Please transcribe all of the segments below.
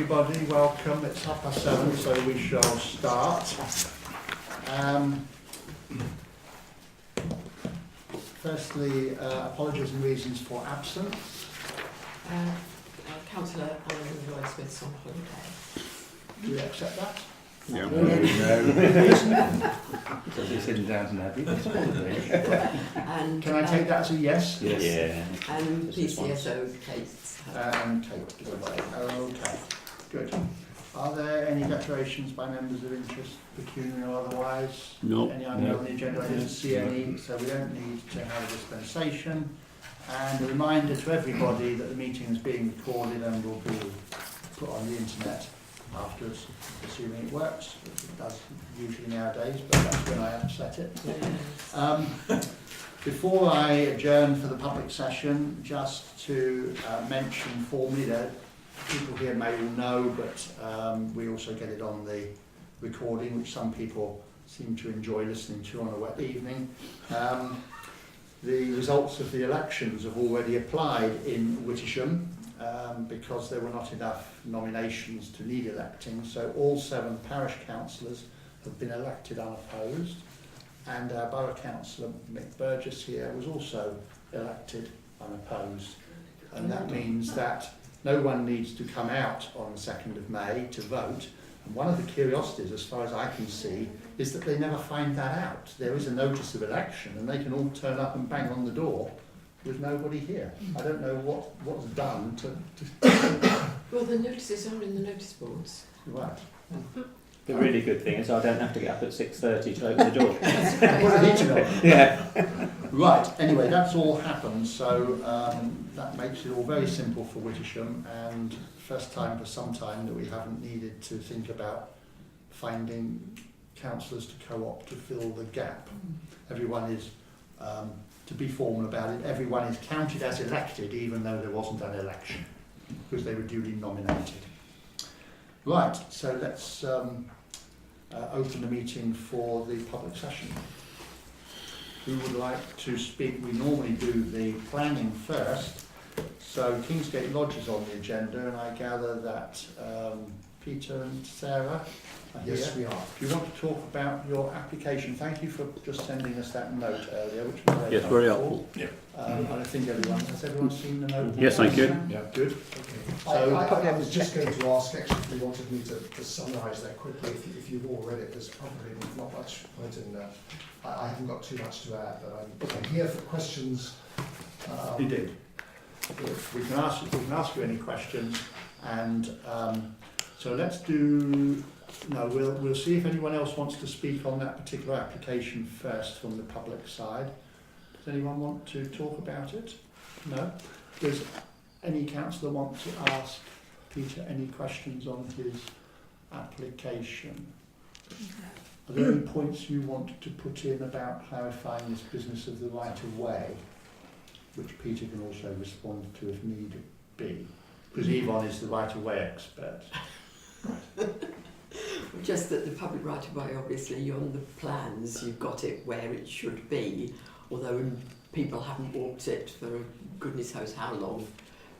everybody, welcome. It's 7:30, so we shall start. Firstly, apologies and reasons for absence. Councillor Alan Lloyd Smith's on holiday. Do we accept that? Yeah. No. Because it's in Downton Abbey. And Can I take that as a yes? Yes. Yeah. And PCSO Kate's. And Kate. Okay, good. Are there any declarations by members of interest, pecuniary or otherwise? No. Any item on the agenda? I didn't see any, so we don't need to have a dispensation. And a reminder to everybody that the meeting is being recorded and will be put on the internet afterwards, assuming it works, which it does usually nowadays, but that's when I upset it. Before I adjourn for the public session, just to mention formally that people here may all know, but we also get it on the recording, which some people seem to enjoy listening to on a wet evening. The results of the elections have already applied in Wittersham because there were not enough nominations to need electing, so all 7 parish councillors have been elected unopposed, and our borough councillor Mick Burgess here was also elected unopposed, and that means that no one needs to come out on the 2nd of May to vote. And one of the curiosities, as far as I can see, is that they never find that out. There is a notice of election and they can all turn up and bang on the door with nobody here. I don't know what's done to... Well, the notices are in the notice boards. Right. The really good thing is I don't have to get up at 6:30 to open the door. What I need to know. Yeah. Right, anyway, that's all happened, so that makes it all very simple for Wittersham, and first time for some time that we haven't needed to think about finding councillors to co-opt to fill the gap. Everyone is, to be formal about it, everyone is counted as elected even though there wasn't an election, because they were duly nominated. Right, so let's open the meeting for the public session. Who would like to speak? We normally do the planning first. So Kingsgate Lodge is on the agenda, and I gather that Peter and Sarah are here. Yes, we are. Do you want to talk about your application? Thank you for just sending us that note earlier, which was very Yes, very helpful. Yeah. And I think has everyone seen the note? Yes, thank you. Yeah, good. Okay. So- I was just going to ask, actually, if you wanted me to summarise that quickly. If you've all read it, there's probably not much point in that. I haven't got too much to add, but I'm here for questions. You did. We can ask you any questions, and so let's do. No, we'll see if anyone else wants to speak on that particular application first from the public side. Does anyone want to talk about it? No. Does any councillor want to ask Peter any questions on his application? Are there any points you want to put in about clarifying this business of the right of way, which Peter can also respond to if need be? Because Yvonne is the right of way expert. Just that the public right of way, obviously, on the plans, you've got it where it should be, although people haven't walked it for goodness knows how long.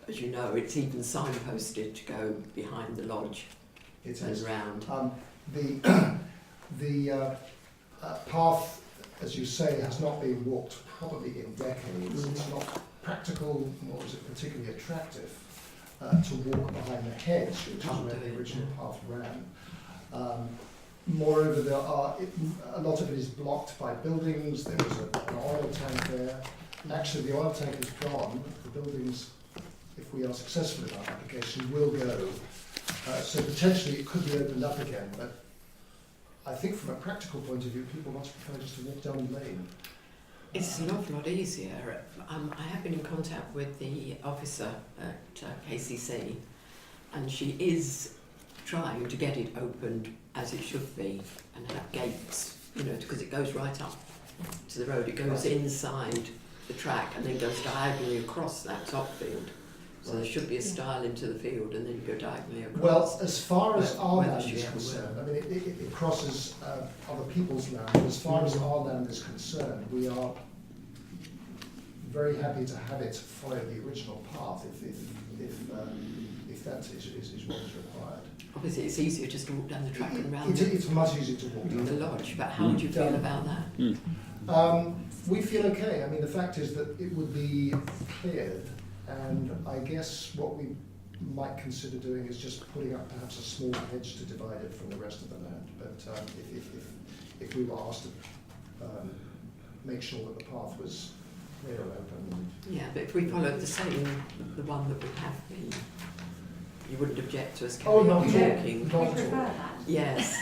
As you know, it's even signposted to go behind the lodge and round. The path, as you say, has not been walked probably in decades. It's not practical, nor is it particularly attractive to walk behind the hedge, which is where the original path ran. Moreover, a lot of it is blocked by buildings. There was an oil tank there. Actually, the oil tank is gone. The buildings, if we are successful in our application, will go. So potentially it could be opened up again, but I think from a practical point of view, people much prefer just to walk down the lane. It's an awful lot easier. I have been in contact with the officer at KCC, and she is trying to get it opened as it should be and have gates, because it goes right up to the road. It goes inside the track and then goes diagonally across that top field. So there should be a stile into the field and then you go diagonally across. Well, as far as our Whether land she is ever concerned, will. I mean, it crosses other people's land, but as far as our land is concerned, we are very happy to have it follow the original path if that is what is required. is it? It's easier just to walk down the track and round It's much easier to walk the down. lodge, but how would you feel about that? We feel okay. I mean, the fact is that it would be cleared, and I guess what we might consider doing is just putting up perhaps a small hedge to divide it from the rest of the land. But if we were asked to make sure that the path was clear and open. Yeah, but if we followed the one that would have you wouldn't object to us carrying on walking? Not at all. Yes.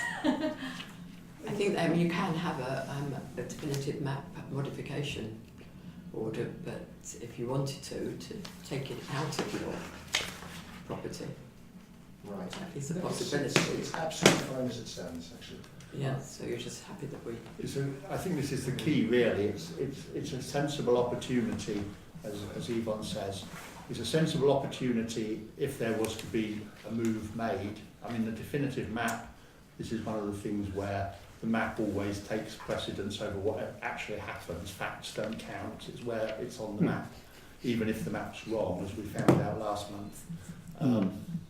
I think you can have a definitive map modification order, but if you wanted to take it out of your property, Right. that is a No, possibility. It's absolutely fine as it stands, actually. Yeah, so you're just happy that we... I think this is the key, really. It's a sensible opportunity, as Yvonne says. It's a sensible opportunity if there was to be a move made. I mean, the definitive map, this is one of the things where the map always takes precedence over what actually happens. Facts don't count. It's where it's on the map, even if the map's wrong, as we found out last month.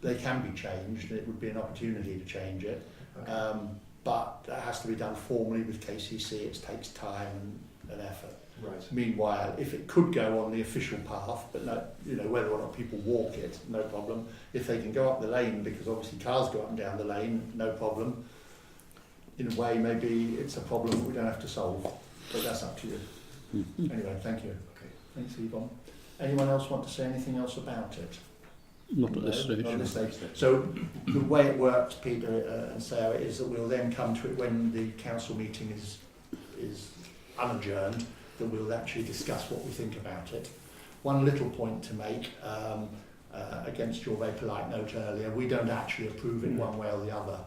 They can be changed, and it would be an opportunity to change it. Okay. But that has to be done formally with KCC. It takes time and effort. Right. Meanwhile, if it could go on the official path, but no, whether or not people walk it, no problem. If they can go up the lane, because obviously cars go up and down the lane, no problem. In a way, maybe it's a problem that we don't have to solve, but that's up to you. Anyway, thank you. Okay. Thanks, Yvonne. Anyone else want to say anything else about it? Not at this stage. Not at this stage. So the way it works, Peter and Sarah, is that we'll then come to it when the council meeting is unadjourned, that we'll actually discuss what we think about it. One little point to make, against your very polite note earlier, we don't actually approve it one way or the other.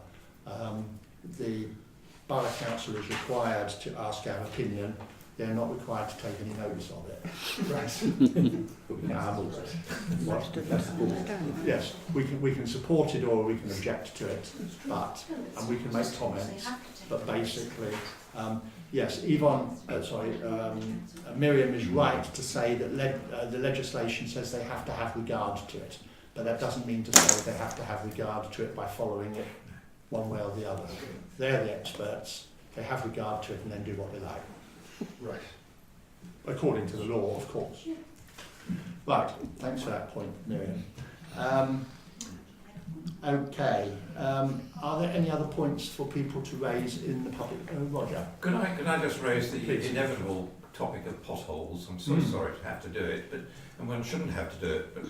The Borough Council is required to ask our opinion. They're not required to take any notice of it. Yes, we can support it or we can object to it, and we can make comments. But basically, yes, Yvonne, Miriam is right to say that the legislation says they have to have regard to it, but that doesn't mean to say they have to have regard to it by following it one way or the other. They're the experts. They have regard to it and then do what they like. Right. According to the law, of course. Right, thanks for that point, Miriam. Okay, are there any other points for people to raise in the public? Roger? Could I just raise the Please. inevitable topic of potholes? I'm so sorry to have to do it, and one shouldn't have to do it, but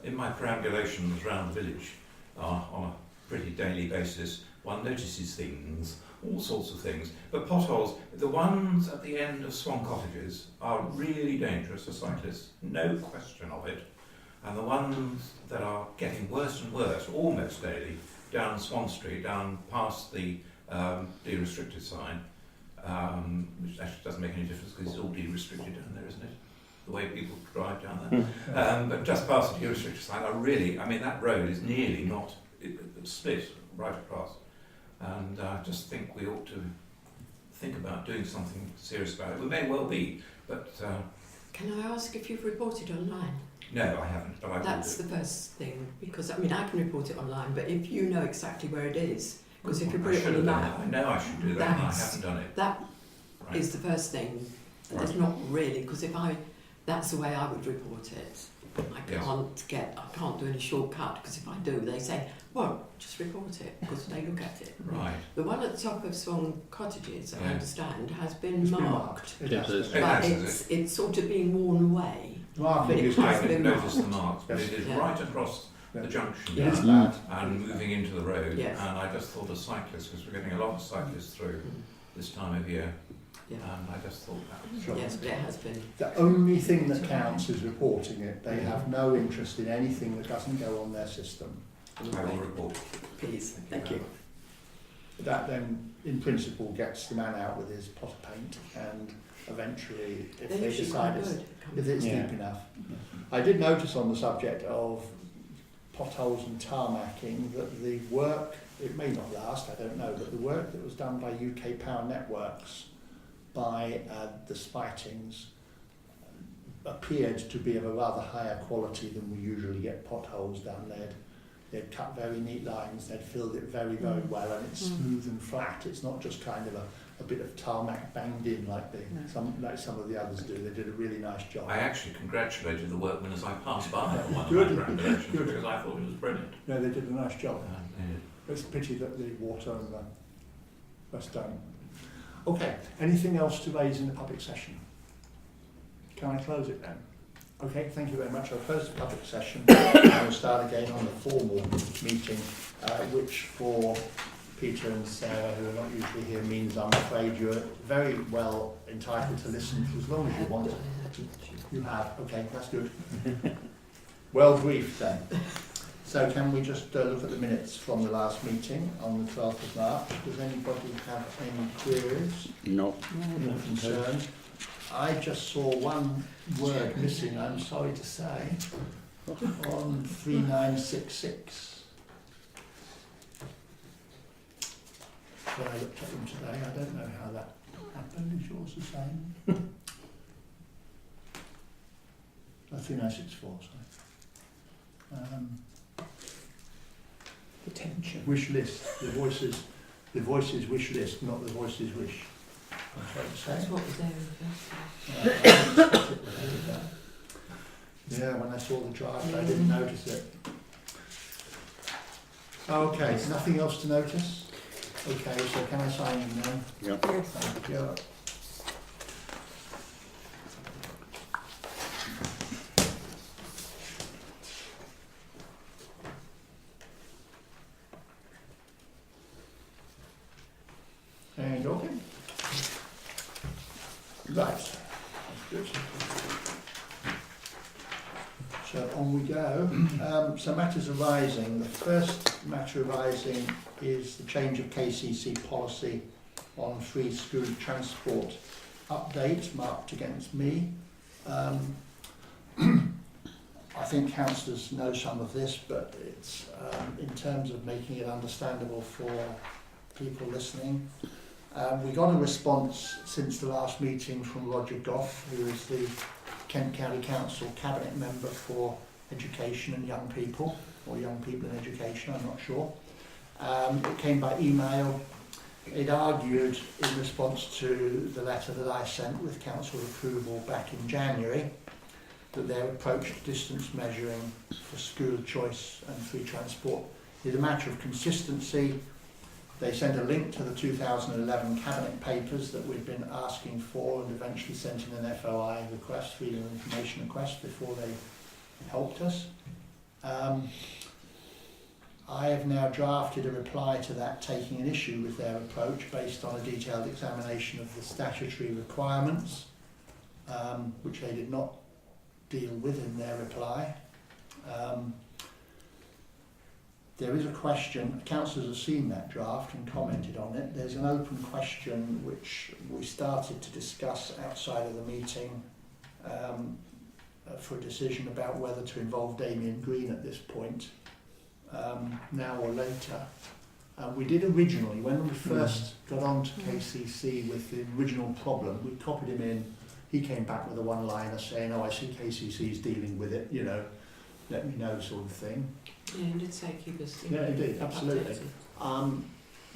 in my perambulations around the village on a pretty daily basis, one notices things, all sorts of things. But potholes, the ones at the end of Swan Cottages are really dangerous for cyclists, no question of it. And the ones that are getting worse and worse, almost daily, down Swan Street, down past the de-restricted sign, which actually doesn't make any difference because it's all de-restricted down there, isn't it? The way people drive down there. But just past the de-restricted sign, that road is nearly not split right across. And I just think we ought to think about doing something serious about it. We may well be, but... Can I ask if you've reported online? No, I haven't, but I will do. That's the first thing, because I can report it online, but if you know exactly where it is, because if you put it on the map... I know I should do that, and I haven't done it. That is the first thing. It's not really, because that's the way I would report it. I can't do any shortcut, because if I do, they say, well, just report it, because they look at it. Right. The one at the top of Swan Cottages, I understand, has been It's marked. been marked. But it's sort of being worn away. Marking is I has been didn't notice the marked. marks, but it is Yeah. right across the junction It is now, bad. and moving into the road. Yes. And I just thought of cyclists, because we're getting a lot of cyclists through this time of year. Yeah. And I just thought that was Sure. Yes, but it has been. The only thing that counts is reporting it. They have no interest in anything that doesn't go on their system. I will report. Please, thank you. That then, in principle, gets the man out with his pot of paint, and eventually, if They're they usually decide quite it's, good. if it's Yeah. deep enough. I did notice on the subject of potholes and tarmacking that the work, it may not last, I don't know, but the work that was done by UK Power Networks by the Spitings appeared to be of a rather higher quality than we usually get potholes down lead. they'd cut very neat lines, they'd filled it very, very well, and it's smooth and flat. It's not just kind of a bit of tarmac banged in like some of the others do. They did a really nice job. I actually congratulated the workmen as I passed by on one Good. of my perambulations Good. because I thought it was brilliant. No, they did a nice job. Yeah. It's a pity that the water and the rest don't. Okay, anything else to raise in the public session? Can I close it then? Okay, thank you very much. I'll close the public session and we'll start again on the formal meeting, which for Peter and Sarah, who are not usually here, means I'm afraid you're very well entitled to listen for as long as you want. You have, okay, that's good. Well briefed then. So can we just look at the minutes from the last meeting on the 12th of March? Does anybody have any queries? No. Any concerns? I just saw one word missing, I'm sorry to say, on 3966. When I looked at them today, I don't know how that happened. Is yours the same? 3964, sorry. Attention. Wish list, the voices wish list, not the voices wish. I'm sorry to say. That's what was there in the first place. Yeah, when I saw the draft, I didn't notice it. Okay, nothing else to notice? Okay, so can I sign in then? Yeah. Thank you. And okay. Right, that's good. So on we go. So matters arising. The first matter arising is the change of KCC policy on free school transport update marked against me. I think councillors know some of this, but it's in terms of making it understandable for people listening. We got a response since the last meeting from Roger Goff, who is the Kent County Council Cabinet Member for Education and Young People, or Young People in Education, I'm not sure. It came by email. It argued in response to the letter that I sent with council approval back in January that their approach to distance measuring for school choice and free transport is a matter of consistency. They sent a link to the 2011 Cabinet papers that we've been asking for and eventually sent in an FOI request, Freedom of Information request, before they helped us. I have now drafted a reply to that, taking an issue with their approach based on a detailed examination of the statutory requirements, which they did not deal with in their reply. There is a question, councillors have seen that draft and commented on it. There's an open question which we started to discuss outside of the meeting for a decision about whether to involve Damien Green at this point, now or later. We did originally, when we first got on to KCC with the original problem, we copied him in. He came back with a one-liner saying, oh, I see KCC's dealing with it, you know, let me know, sort of thing. Yeah, he did say keep us. Yeah, he did, absolutely.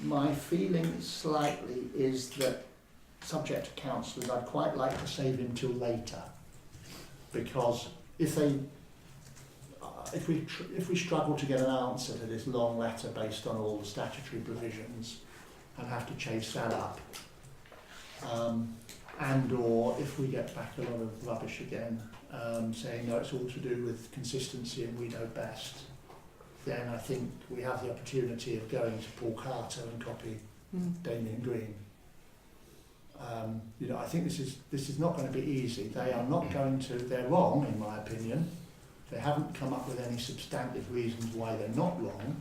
My feeling slightly is that, subject to councillors, I'd quite like to save him till later, because if we struggle to get an answer to this long letter based on all the statutory provisions and have to chase that up, and or if we get back a lot of rubbish again, saying no, it's all to do with consistency and we know best, then I think we have the opportunity of going to Paul Carter and copy Damien Green. You know, I think this is not going to be easy. They are not going to. They're wrong, in my opinion. They haven't come up with any substantive reasons why they're not wrong,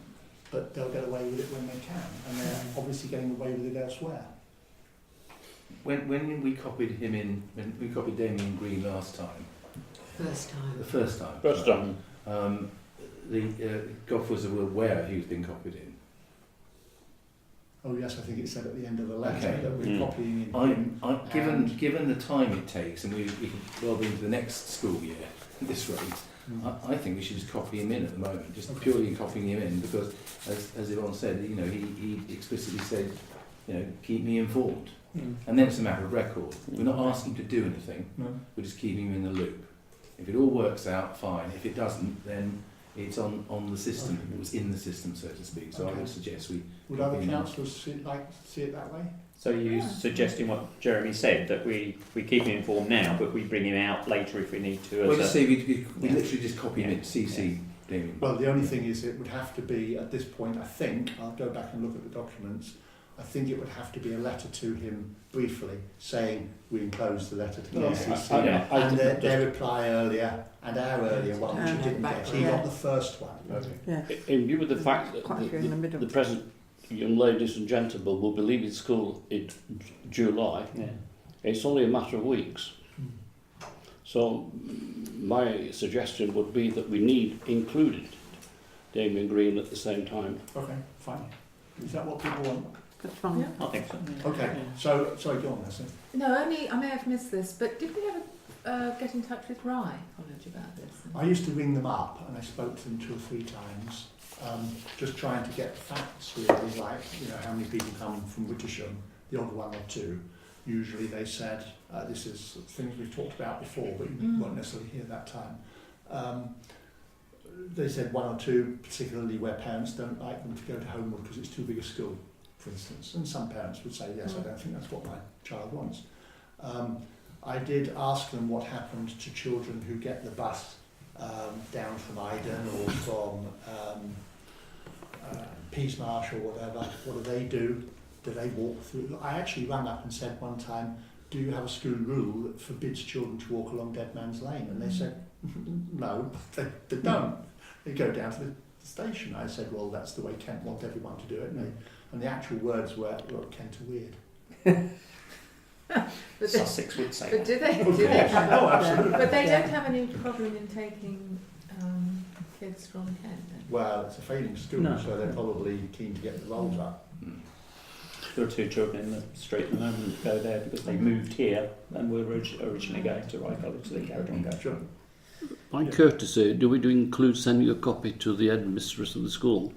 but they'll get away with it when they can, and they're obviously getting away with it elsewhere. When we copied him in, when we copied Damien Green last time, the first time, the Goff was aware he was being copied in. Oh yes, I think it said at the end of the letter Okay. that we're copying in. Given the time it takes, and we could well be into the next school year at this rate, I think we should just copy him in at the moment, just Okay. purely copying him in, because as Yvonne said, you know, he explicitly said, you know, keep me informed. And then it's a matter of record. We're not asking to do anything, we're just keeping him in the loop. If it all works out, fine. If it doesn't, then it's on the system. Okay. It was in the system, so to speak. So I Okay. would suggest we... Would other councillors like to see it that way? So you're suggesting what Jeremy said, that we keep him informed now, but we bring him out later if we need to. Well, as just a- say we literally just copy him Yeah. in, CC Damien. Well, the only thing is it would have to be, at this point, I think, I'll go back and look at the documents, I think it would have to be a letter to him briefly saying we enclose the letter to KCC. And their reply earlier and our earlier one, which he didn't get. He got the first one. Okay. In view of the fact that Quite a few in the middle. the present young ladies and gentlemen will be leaving school in July, Yeah. it's only a matter of weeks. So my suggestion would be that we need included Damien Green at the same time. Okay, fine. Is that what people want? That's fine. Yeah. I think so. Okay, so, sorry, go on, Leslie. No, only I may have missed this, but did we ever get in touch with Rye College about this? I used to ring them up and I spoke to them 2 or 3 times, just trying to get facts really, like, you know, how many people come from Wittersham, the odd 1 or 2. Usually they said, this is things we've talked about before, but you won't necessarily hear that time. They said 1 or 2, particularly where parents don't like them to go to Homewood because it's too big a school, for instance. And some parents would say, yes, I don't think that's what my child wants. I did ask them what happened to children who get the bus down from Iden or from Peasmarsh or whatever. What do? Do they walk through? I actually rang up and said one time, do you have a school rule that forbids children to walk along Dead Man's Lane? And they said, no, they don't. They go down to the station. I said, well, that's the way Kent want everyone to do it. And the actual words were, look, Kent are weird. Sussex would say But do they? Of Do they course. have, Oh, absolutely. but they don't have any problem in taking kids from Kent. Then? Well, it's a failing school, No. so they're probably keen to get the rolls up. There are 2 children in the street at the moment that go there because they moved here and were originally going to Rye College, so they carried on going. Sure. By courtesy, do we include sending a copy to the headmistress of the school?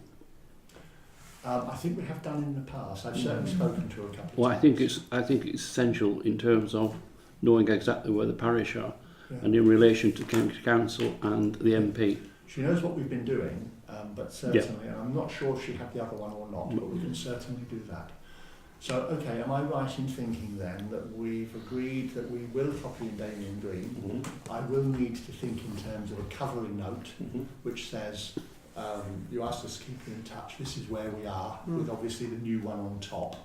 I think we have done in the past. I've certainly spoken to her a couple of Well, I times. think it's essential in terms of knowing exactly where the parish are Yeah. and in relation to county council and the MP. She knows what we've been doing, but certainly, and I'm not sure if she had the other one or not, but we can certainly do that. So, okay, am I right in thinking then that we've agreed that we will copy in Damien Green? I will need to think in terms of a covering note, which says, you asked us to keep you in touch, this is where we are, with obviously the new one on top.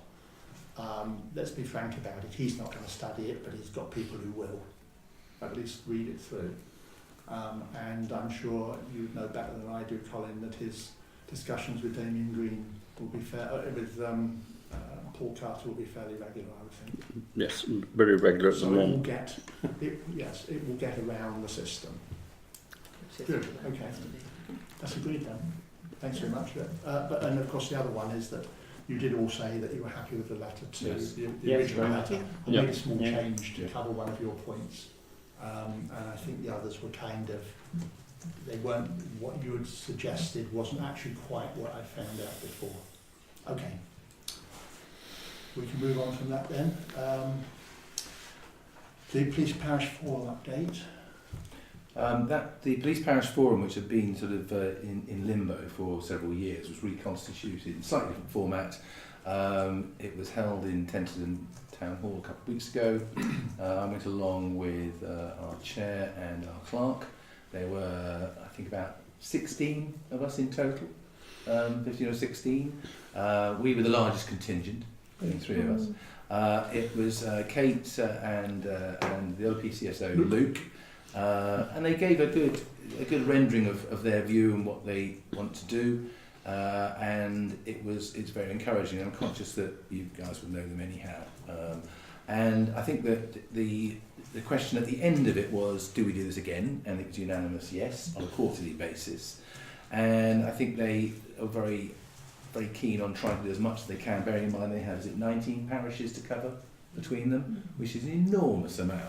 Let's be frank about it, he's not going to study it, but he's got people who will, at least read it through. And I'm sure you know better than I do, Colin, that his discussions with Damien Green will be fair, with Paul Carter will be fairly regular, I would think. Yes, very regular at the So it will moment. get, it will get around the system. Good, okay. That's agreed then. Thanks very much. And of course the other one is that you did all say that you were happy with the letter to Yes. the Yes, original very much. letter. I Yeah. made a small Yeah. change to cover one of your points. And I think the others were kind of, they weren't, what you had suggested wasn't actually quite what I found out before. Okay. We can move on from that then. The Police Parish Forum update. The Police Parish Forum, which had been sort of in limbo for several years, was reconstituted in slightly different format. It was held in Tenterden Town Hall a couple of weeks ago. I went along with our chair and our clerk. There were, I think, about 16 of us in total, 15 or 16. We were the largest contingent, only 3 of us. It was Kate and the other PCSO, Luke. And they gave a good rendering of their view and what they want to do, and it's very encouraging. I'm conscious that you guys will know them anyhow, and I think that the question at the end of it was, do we do this again? And it was unanimous yes, on a quarterly basis. And I think they are very, very keen on trying to do as much as they can, bearing in mind they have, is it 19 parishes to cover? between them, which is an enormous amount.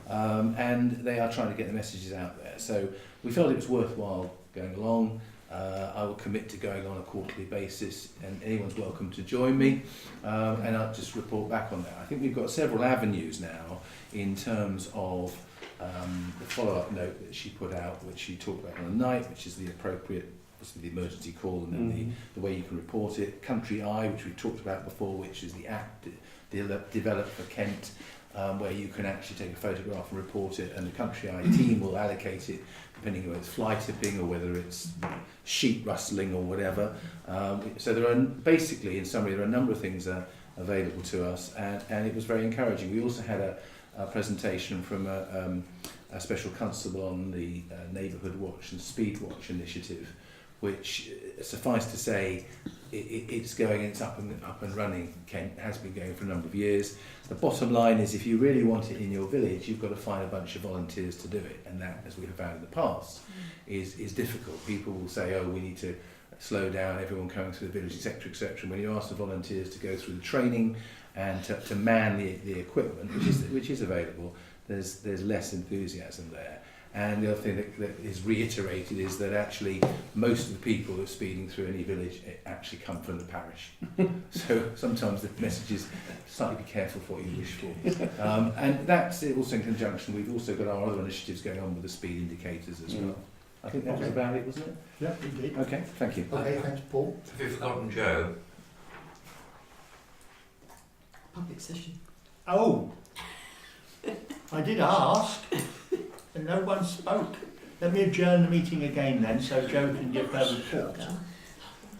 And they are trying to get the messages out there. So we felt it was worthwhile going along. I will commit to going on a quarterly basis, and anyone's welcome to join me, and I'll just report back on that. I think we've got several avenues now in terms of the follow-up note that she put out, which she talked about on the night, which is the appropriate, obviously the emergency call, and then the way you can report it. Country Eye, which we've talked about before, which is the app developed for Kent, where you can actually take a photograph and report it, and the Country Eye team will allocate it depending on whether it's fly tipping or whether it's sheet rustling or whatever. So there are basically, in summary, there are a number of things available to us, and it was very encouraging. We also had a presentation from a special constable on the Neighbourhood Watch and Speed Watch initiative, which, suffice to say, it's going, it's up and running. Kent has been going for a number of years. The bottom line is, if you really want it in your village, you've got to find a bunch of volunteers to do it, and that, as we have found in the past, is difficult. People will say, oh, we need to slow down everyone coming to the village, etc., etc. And when you ask the volunteers to go through the training and to man the equipment, which is available, there's less enthusiasm there. And the other thing that is reiterated is that actually most of the people who are speeding through any village actually come from the parish. So sometimes the message is slightly be careful for what you wish for. And that's also in conjunction. We've also got our other initiatives going on with the speed indicators as well. I think that was about it, wasn't it? Yeah, indeed. Okay, thank you. Okay, thanks, Paul. Have you forgotten Joe? Public session. Oh, I did ask, and no one spoke. Let me adjourn the meeting again then, so Jo can give her report.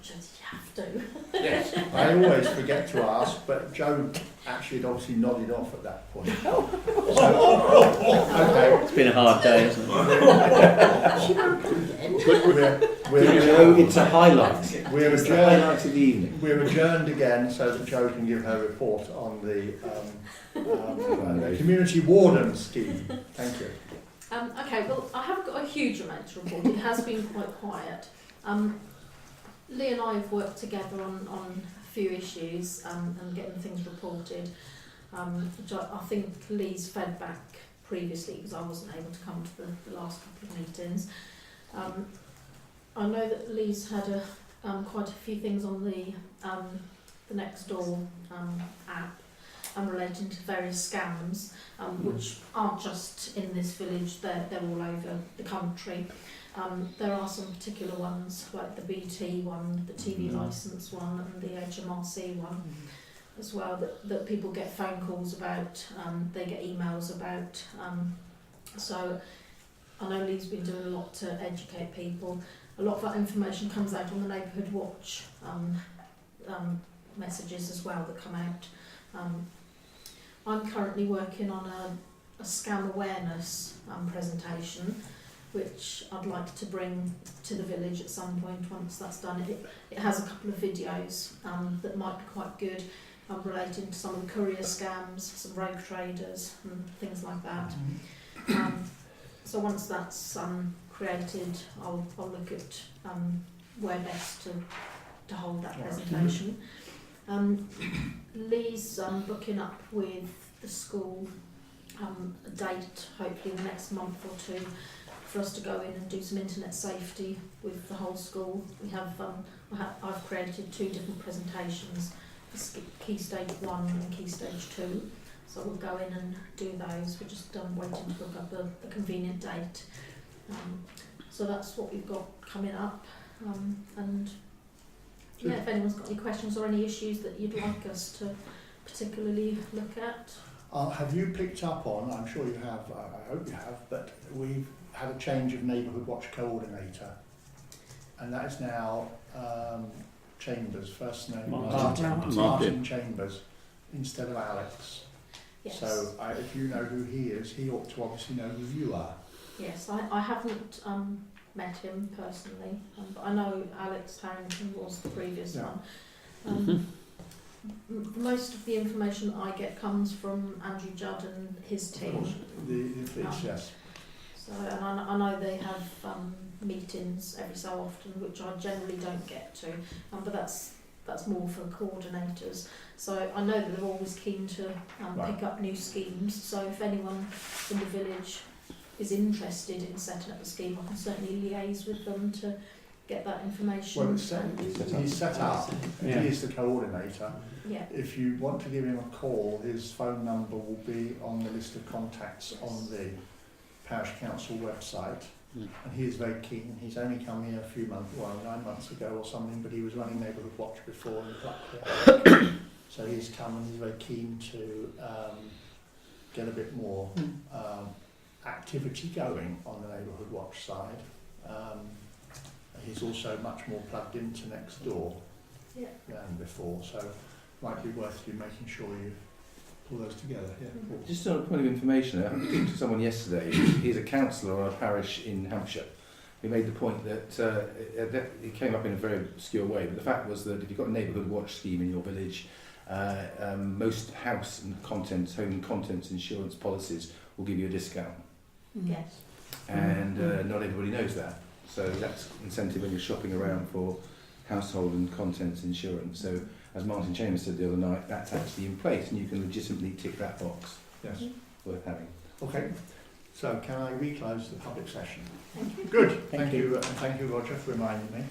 Just you have to. Yes. I always forget to ask, but Jo actually had obviously nodded off at that point. Okay. It's been a hard day, hasn't it? It's a highlight. We're It's the adjourned. highlight of the evening. We're adjourned again so that Jo can give her report on the community warden scheme. Thank you. Okay, well, I haven't got a huge amount to report. It has been quite quiet. Lee and I have worked together on a few issues and getting things reported, which I think Lee's fed back previously because I wasn't able to come to the last couple of meetings. I know that Lee's had quite a few things on the Nextdoor app relating to various scams, which aren't just in this village, they're all over the country. There are some particular ones, like the BT one, the TV licence one, and the HMRC one as well, that people get phone calls about, they get emails about. So I know Lee's been doing a lot to educate people. A lot of that information comes out on the Neighbourhood Watch messages as well that come out. I'm currently working on a scam awareness presentation, which I'd like to bring to the village at some point once that's done. It has a couple of videos that might be quite good, relating to some of the courier scams, some rogue traders and things like that. So once that's created, I'll look at where best to hold that presentation. Lee's booking up with the school a date, hopefully the next month or two, for us to go in and do some internet safety with the whole school. We have I've created 2 different presentations for Key Stage 1 and Key Stage 2. So we'll go in and do those. We're just waiting to book up a convenient date. So that's what we've got coming up. And yeah, if anyone's got any questions or any issues that you'd like us to particularly look at. Have you picked up on, I'm sure you have, I hope you have, but we've had a change of Neighbourhood Watch coordinator, and that is now Chambers, first name Martin Chambers, instead of Alex. Yes. So if you know who he is, he ought to obviously know who you are. Yes, I haven't met him personally, but I know Alex Harrington was the previous one. Most of the information I get comes from Andrew Judd and his team. Yes. So, and I know they have meetings every so often, which I generally don't get to, but that's that's more for coordinators. So I know that they're always keen to Right. pick up new schemes. So if anyone in the village is interested in setting up a scheme, I can certainly liaise with them to get that information. Well, he's set up. Yeah. He is the coordinator. Yeah. If you want to give him a call, his phone number will be on the list of contacts on the Parish Council website. Mm. And he is very keen. He's only come here a few months, 9 months ago or something, but he was running Neighbourhood Watch before and plucked it. So he's come and he's very keen to get a bit more activity going on the Neighbourhood Watch side. He's also much more plugged into next door Yeah. than before, so it might be worth you making sure you pull those together. Yeah. Paul. Just on a point of information, I talked to someone yesterday. He's a councillor on a parish in Hampshire. He made the point that it came up in a very obscure way, but the fact was that if you've got a neighbourhood watch scheme in your village, most house and contents, home and contents insurance policies will give you a discount, Yes. and not everybody knows that. So that's incentive when you're shopping around for household and contents insurance. So as Martin Chambers said the other night, that's actually in place, and you can legitimately tick that box. Yes. Worth having. Okay. So can I reclose the public session? Thank you. Good. Thank Thank you. you, and thank you, Roger, for reminding me.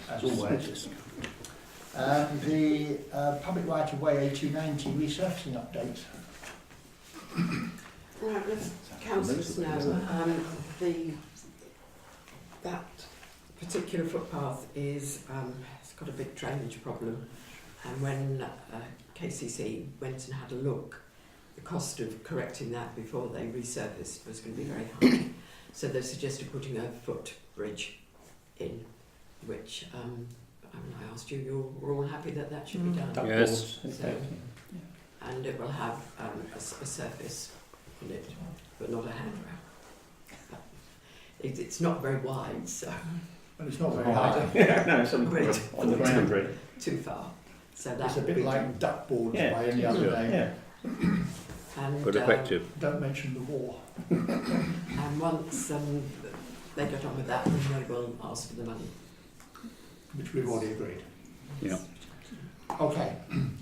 As always. The public right of way A290 resurfacing update. Right, as councillors know, that particular footpath is it's got a big drainage problem, and when KCC went and had a look, the cost of correcting that before they resurfaced was going to be very high. So they suggested putting a footbridge in, which I asked you, you're all happy that that should be done. Yes. So, and it will have a surface on it, but not a handrail. It's not very wide, so And it's not very high. No, it's on the Great. on the boundary. too far. So that It's a would bit be like duckboards Yeah. by any other name. Yeah. and, But effective. Don't mention the war. and once they get on with that, then they will ask for the money. Which we've already agreed. Yeah. Okay,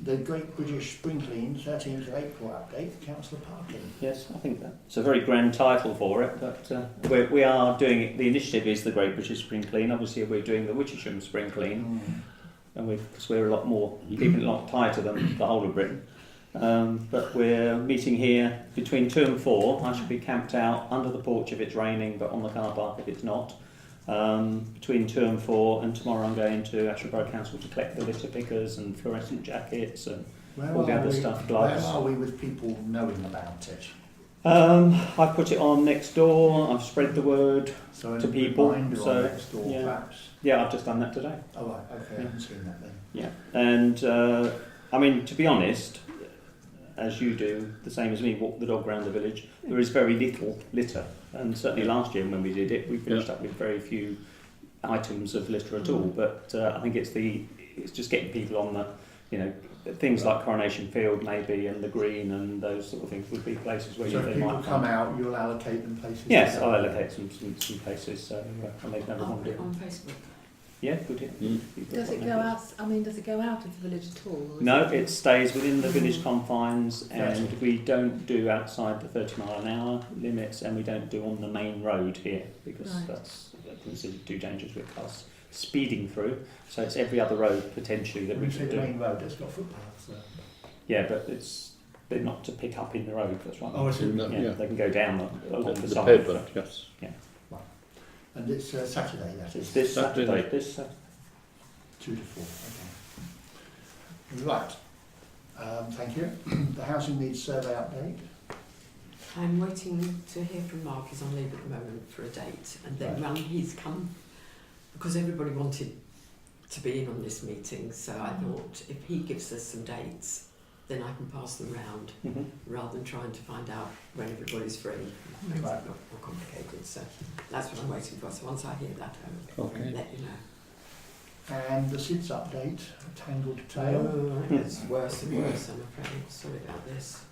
the Great British Spring Clean, 13th of April update, Councillor Parkin. Yes, I think that's a very grand title for it, but we are doing it. The initiative is the Great British Spring Clean. Obviously, we're doing the Wittersham Spring Clean, and because we're a lot more, keeping it a lot tighter than the whole of Britain. But we're meeting here between 2 and 4. I should be camped out under the porch if it's raining, but on the car park if it's not. Between 2 and 4, and tomorrow I'm going to Ashford Borough Council to collect the litter pickers and fluorescent jackets and all the other stuff, gloves. Where are we with people knowing about it? I've put it on next door, I've spread the word. So To a people, reminder so, on next door, yeah. perhaps. Yeah, I've just done that today. Oh right, okay, I haven't seen that then. Yeah, and I mean, to be honest, as you do, the same as me, walk the dog around the village, there is very little litter. And certainly last year when we did it, we finished up with very few items of litter at all. But I think it's just getting people on the, things like Coronation Field maybe, and the Green and those sort of things would be places where So if they people might come out, you'll allocate them places? to Yes, go? I'll allocate some places, so I'll make another I'll one put do it it. on Facebook. Yeah, good. Does it go out? I mean, does it go out of the village at all? Or is No, it stays within the village confines, Yes. and we don't do outside the 30-mile-an-hour limits, and we don't do on the main road here because Right. that's considered too dangerous with cars speeding through. So it's every other road potentially that When we you say can the do. main road, it's got footpaths there. Yeah, but they're not to pick up in the road. That's right. Oh, I see. No, Yeah, they can go down along the The side. pavement, yes. And it's Saturday, that It's is, this Saturday. Saturday. This Saturday. 2 to 4, okay. Right, thank you. The housing needs survey update. I'm waiting to hear from Mark. He's on leave at the moment for a date, and then when he's come, because everybody wanted to be in on this meeting, so I thought if he gives us some dates, then I can pass them round rather than trying to find out when everybody's free. Makes it Right. more complicated. So that's what I'm waiting for. So once I hear that, I'll Okay. let you know. And the SIDS update, Tangled Tale. Oh, it's worse and worse, I'm afraid. Sorry about this.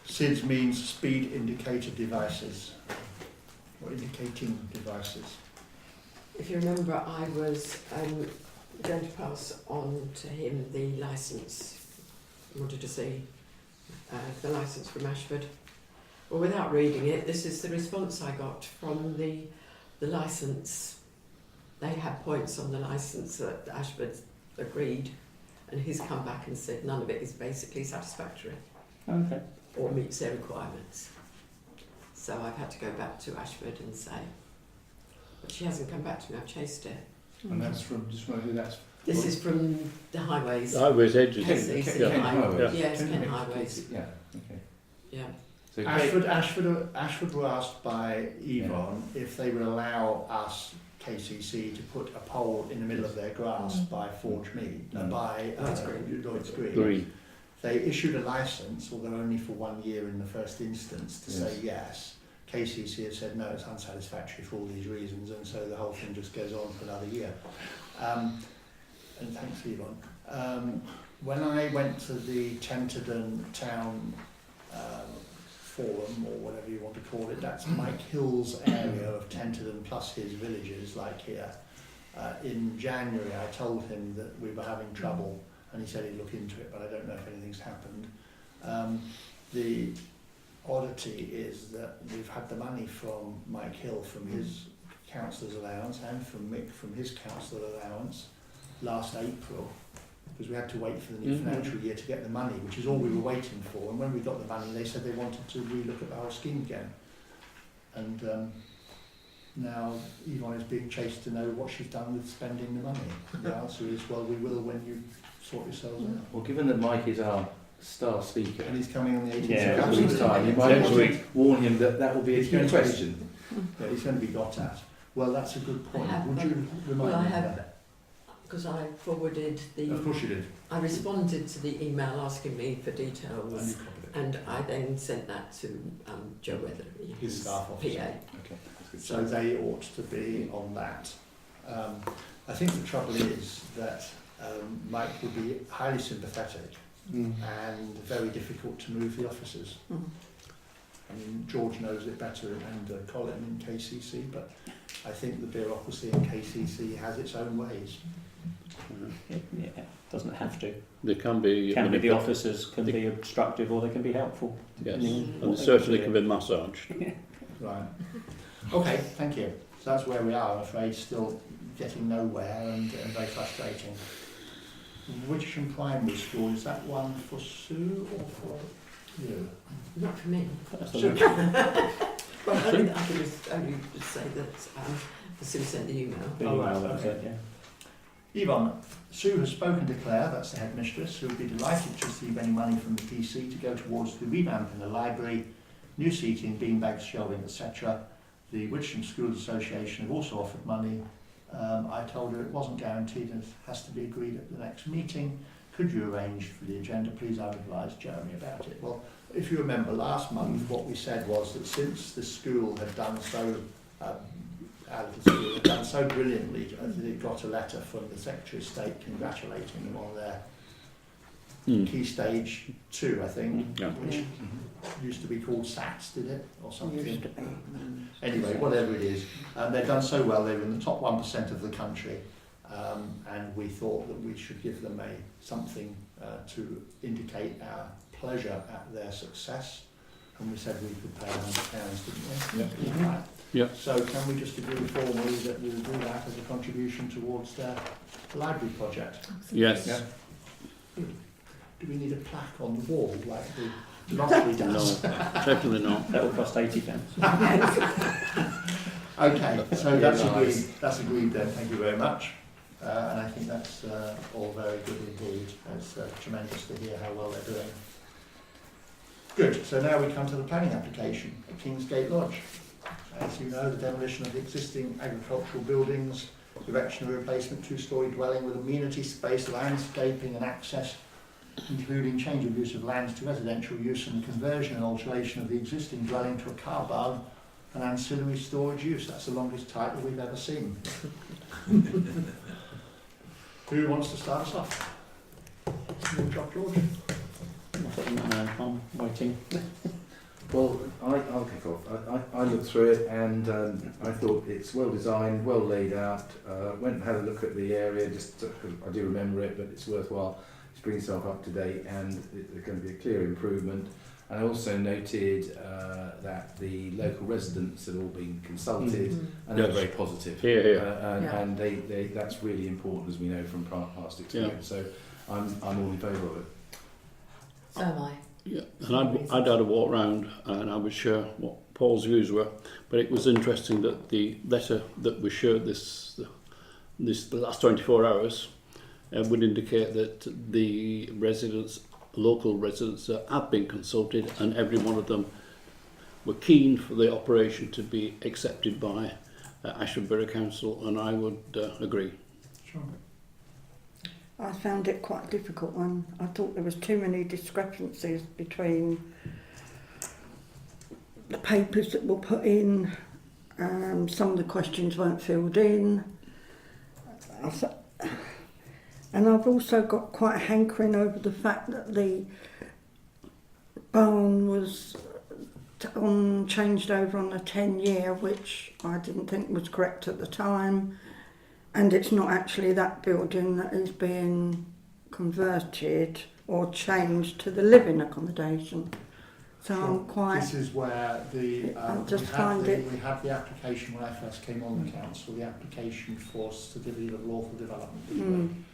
SIDS means speed indicator devices, or indicating devices. If you remember, I was going to pass on to him the licence. I wanted to see the licence from Ashford. Well, without reading it, this is the response I got from the licence. They had points on the licence that Ashford agreed, and he's come back and said none of it is basically satisfactory Okay. or meets their requirements. So I've had to go back to Ashford and say, but she hasn't come back to me, I've chased her. And that's from, just wonder who that's... This is from the highways. Highways agency. KCC Yeah. highways. Yeah. Yes, Kent Highways. Yeah, okay. Yeah. So Ashford were asked by Yvonne if they would allow us, KCC, to put a pole in the middle of their grass by Forge Mead, by Lloyd's Green. Green. They issued a licence, although only for 1 year in the first instance, to say yes. KCC have said no, it's unsatisfactory for all these reasons, and so the whole thing just goes on for another year. And thanks, Yvonne. When I went to the Tenterden Town Forum, or whatever you want to call it, that's Mike Hill's area of Tenterden plus his villages, like here. In January, I told him that we were having trouble, and he said he'd look into it, but I don't know if anything's happened. The oddity is that we've had the money from Mike Hill from his councillor's allowance and from Mick from his councillor allowance last April, because we had to wait for the new financial year to get the money, which is all we were waiting for. And when we got the money, they said they wanted to relook at the whole scheme again. And now Yvonne is being chased to know what she's done with spending the money. The answer is, well, we will when you sort yourselves out. Well, given that Mike is our star speaker, And he's coming on the 18th Yeah, of next time, you might Next want to week. warn him that that will be a He's key going to- question. Yeah, he's going to be got at. Well, that's a good point. I have, Would you remind well, I me of have, that? because I forwarded Of course you did. I responded to the email asking me for And you details, copied it. and I then sent that to Joe Weatherby, His staff PA. officer. Okay, that's good. So they ought to be on that. I think the trouble is that Mike would be highly sympathetic and very difficult to move the officers. I mean, George knows it better, and Colin in KCC, but I think the bureaucracy in KCC has its own ways. Yeah, doesn't have to. There can be... The officers can be obstructive or they can be helpful. Yes, depending on and what they they certainly want can to be massaged. Right. Okay, thank you. So that's where we are, I'm afraid, still getting nowhere and very frustrating. Wittersham Primary School, is that one for Sue or for you? Not for me. do. That's the Sue. Well, I can only say that Sue sent the email. Oh, right, email, that's okay. it, yeah. Yvonne, Sue has spoken to Claire, that's the headmistress, who would be delighted to receive any money from the PC to go towards the revamp in the library, new seating, beanbags, shelving, etc. The Wittersham Schools Association have also offered money. I told her it wasn't guaranteed and it has to be agreed at the next meeting. Could you arrange for the agenda, please? I've advised Jeremy about it. Well, if you remember last month, what we said was that since the school had done so, our little school had done so brilliantly, that it got a letter from the Secretary of State congratulating them on their Key Stage 2, I think, Yeah. which used to be called SATs, did it? Or something. Anyway, whatever it is, they've done so well, they're in the top 1% of the country, and we thought that we should give them something to indicate our pleasure at their success, and we said we could pay £100, didn't we? Yeah. Right. Yeah. So can we just agree formally that we'll do that as a contribution towards their library project? Yes. Yeah. Do we need a plaque on the wall like the lottery No, does? certainly not. That will cost £80. Okay, so that's Yeah, agreed. nice. That's agreed then. Thank you very much. And I think that's all very good indeed. It's tremendous to hear how well they're doing. Good. So now we come to the planning application at Kingsgate Lodge. As you know, the demolition of the existing agricultural buildings, erection of a replacement two-storey dwelling with amenity space, landscaping and access, including change of use of land to residential use and conversion and alteration of the existing dwelling to a car barn and ancillary storage use. That's the longest title we've ever seen. Who wants to start us off? Good job, George. I'm waiting. Well, I'll kick off. I looked through it and I thought it's well designed, well laid out. Went and had a look at the area, just I do remember it, but it's worthwhile to bring yourself up to date, and it's going to be a clear improvement. And I also noted that the local residents had all been consulted, and they're Yes. very positive. Here, here. And they that's really important, as we know from past experience. So I'm all in favour of it. So am I. Yeah, and I'd had a walk round and I was sure what Paul's views were, but it was interesting that the letter that was shared the last 24 hours would indicate that the local residents have been consulted, and every one of them were keen for the operation to be accepted by Ashford Borough Council, and I would agree. Sure. I found it quite a difficult one. I thought there was too many discrepancies between the papers that were put in. Some of the questions weren't filled in. And I've also got quite a hankering over the fact that the barn was changed over on a 10-year, which I didn't think was correct at the time. And it's not actually that building that is being converted or changed to the living accommodation. So Sure. I'm quite... This is where the we had the application when I first came on the council, the application for certificate of lawful development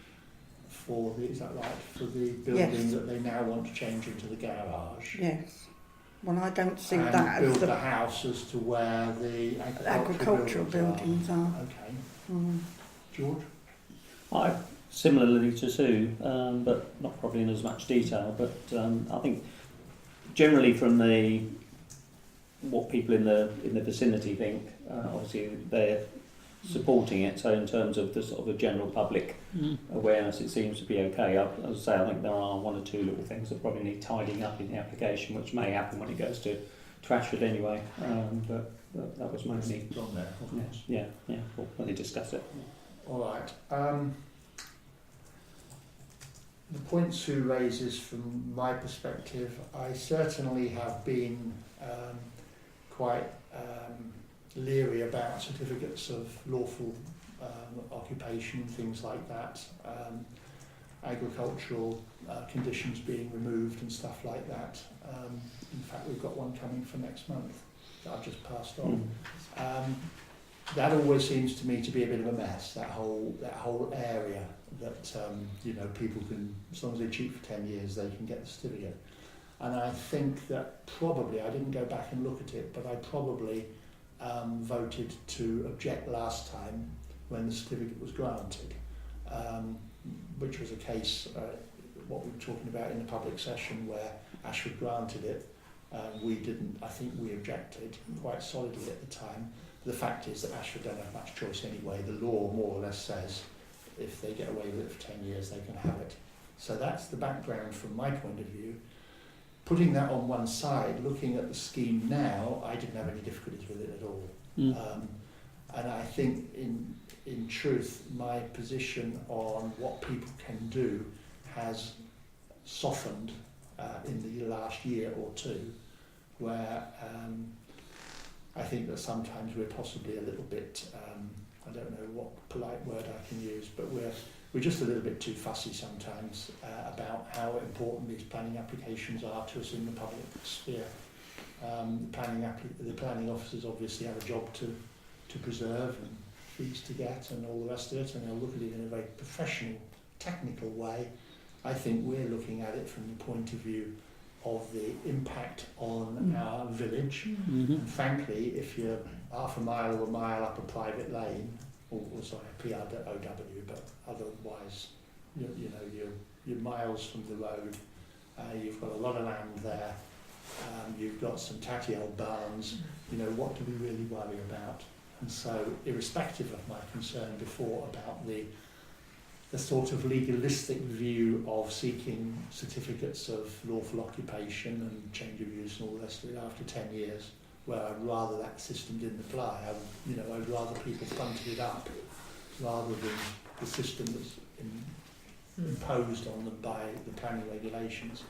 for the, is that right, for the building Yes. that they now want to change into the garage. Yes. Well, I don't see and that build as the house as to where the agricultural buildings are. Okay. Mm. George? I similarly to Sue, but not probably in as much detail. But I think generally from what people in the vicinity think, obviously they're supporting it. So in terms of the sort of a general public awareness, it seems to be okay. As I say, I think there are one or two little things that probably need tidying up in the application, which may happen when it goes to Ashford anyway. But that was mainly on there, of course. yeah. When they discuss it. All right. The point Sue raises, from my perspective, I certainly have been quite leery about certificates of lawful occupation, things like that, agricultural conditions being removed and stuff like that. In fact, we've got one coming for next month that I've just passed on. That always seems to me to be a bit of a mess, that whole area that people can, as long as they cheat for 10 years, they can get the certificate. And I think that probably, I didn't go back and look at it, but I probably voted to object last time when the certificate was granted, which was a case, what we were talking about in the public session, where Ashford granted it. We didn't. I think we objected quite solidly at the time. The fact is that Ashford don't have much choice anyway. The law more or less says if they get away with it for 10 years, they can have it. So that's the background from my point of view. Putting that on one side, looking at the scheme now, I didn't have any difficulties with it at all. And I think in truth, my position on what people can do has softened in the last year or two, where I think that sometimes we're possibly a little bit, I don't know what polite word I can use, but we're just a little bit too fussy sometimes about how important these planning applications are to us in the public sphere. The planning officers obviously have a job to preserve and fees to get and all the rest of it, and they'll look at it in a very professional, technical way. I think we're looking at it from the point of view of the impact on our village. And frankly, if you're half a mile or a mile up a private lane, or sorry, a PROW, but otherwise, you're miles from the road. You've got a lot of land there. You've got some tatty old barns. What do we really worry about? And so, irrespective of my concern before about the sort of legalistic view of seeking certificates of lawful occupation and change of use and all the rest of it after 10 years, where I'd rather that system didn't apply. I'd rather people fronted it up rather than the system that's imposed on them by the planning regulations.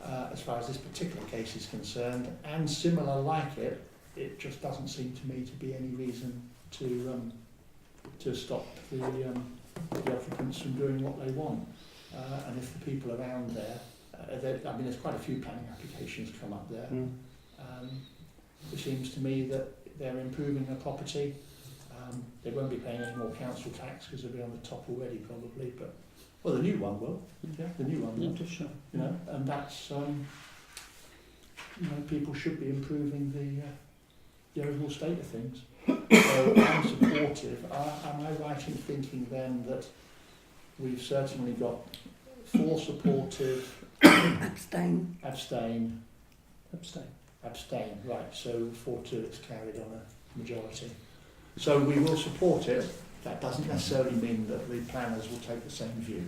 as far as this particular case is concerned, and similar like it, it just doesn't seem to me to be any reason to stop the occupants from doing what they want. And if the people around there, I mean, there's quite a few planning applications come up there. It seems to me that they're improving their property. They won't be paying any more council tax because they'll be on the top already, probably. But well, the new one will. Yeah, the new one will. Sure. You know, and that's people should be improving the overall state of things. So I'm supportive. Am I right in thinking then that we've certainly got 4 supportive, Abstain. abstain, Abstain. right, so 4-2, it's carried on a majority. So we will support it. That doesn't necessarily mean that the planners will take the same view.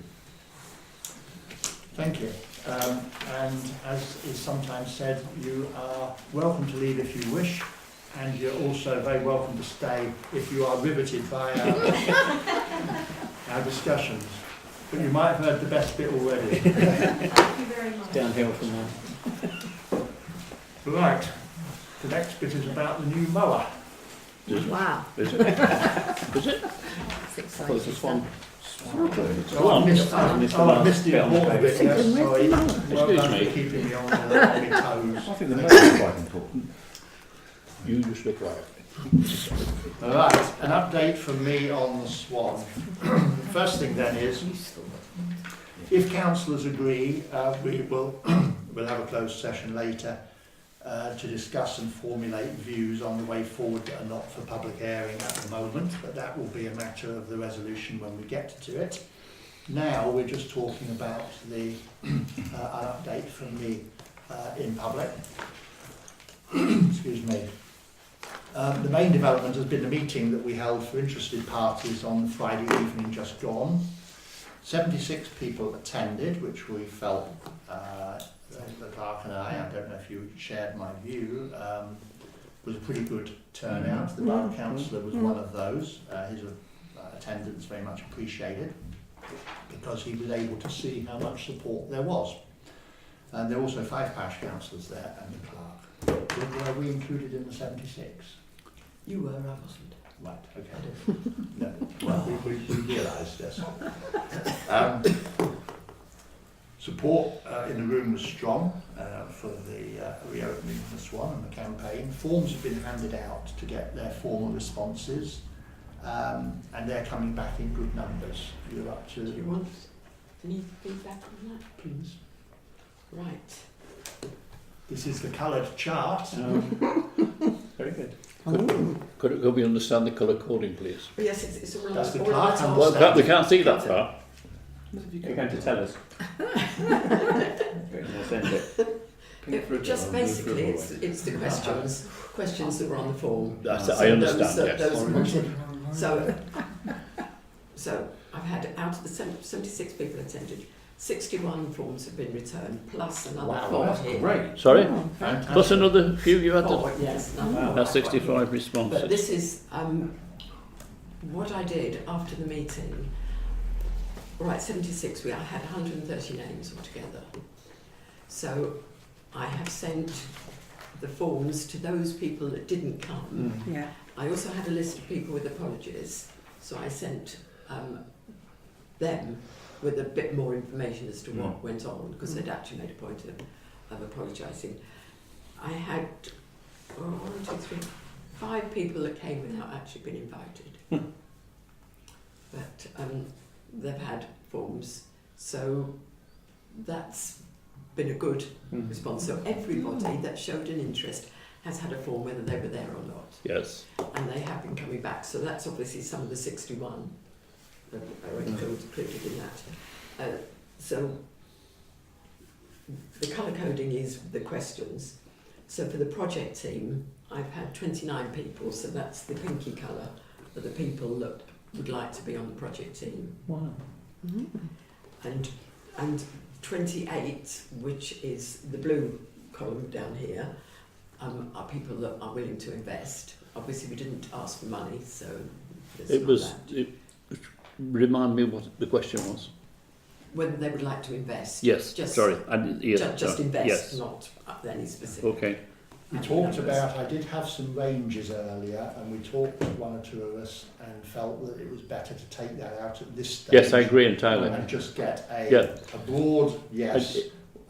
Thank you. And as is sometimes said, you are welcome to leave if you wish, and you're also very welcome to stay if you are riveted by our discussions. But you might have heard the best bit already. Thank you very much. Downhill from there. Right, the next bit is about the new mower. Wow. Is it? Is it? That's Well, it's a swan. So I've missed the important bit, yes, sorry. Well Excuse done me. for keeping me on my toes. I think the mower is quite important. You just be quiet. Right, an update from me on the Swan. First thing then is, if councillors agree, we will we'll have a closed session later to discuss and formulate views on the way forward that are not for public airing at the moment, but that will be a matter of the resolution when we get to it. Now we're just talking about the an update from me in public. Excuse me. The main development has been the meeting that we held for interested parties on Friday evening just gone. 76 people attended, which we felt, the clerk and I don't know if you shared my view, was a pretty good turnout. The borough councillor was one of those. His attendance very much appreciated because he was able to see how much support there was. And there were also 5 parish councillors there and the clerk. Were we included in the 76? You were, I wasn't. Right, okay. No, well, we realised this. Support in the room was strong for the reopening of the Swan and the campaign. Forms have been handed out to get their formal responses, and they're coming back in good numbers. You're up to... Do you want any feedback on that? Please. Right. This is the coloured chart. Very good. Could we understand the colour coding, please? But yes, it's all That's the all clerk on and the Well, we can't see that far. You're going to tell us. We'll send it. Just basically, it's the questions that were on the form. I understand, yes. Those wanted. So I've had, out of the 76 people attended, 61 forms have been returned, plus another Wow, 4 that's here. great. Sorry? Fantastic. Plus another few you had? 4, yes. Wow. That's 65 responses. But this is what I did after the meeting. Right, 76, I had 130 names altogether. So I have sent the forms to those people that didn't come. Yeah. I also had a list of people with apologies, so I sent them with a bit more information as to what went on, because they'd actually made a point of apologising. I had 5 people that came without actually being invited. But they've had forms, so that's been a good response. So everybody that showed an interest has had a form, whether they were there or not. Yes. And they have been coming back, so that's obviously some of the 61 that are included in that. So the colour coding is the questions. So for the project team, I've had 29 people, so that's the pinky colour for the people that would like to be on the project team. Wow. And 28, which is the blue column down here, are people that are willing to invest. Obviously we didn't ask for money, so there's It not was. that. Remind me what the question was. whether they would like to invest. Yes, Just, sorry. just invest, Yes. not any specific. Okay. We talked about, I did have some ranges earlier, and we talked with one or two of us and felt that it was better to take that out at this stage. Yes, I agree entirely. And just get a broad yes,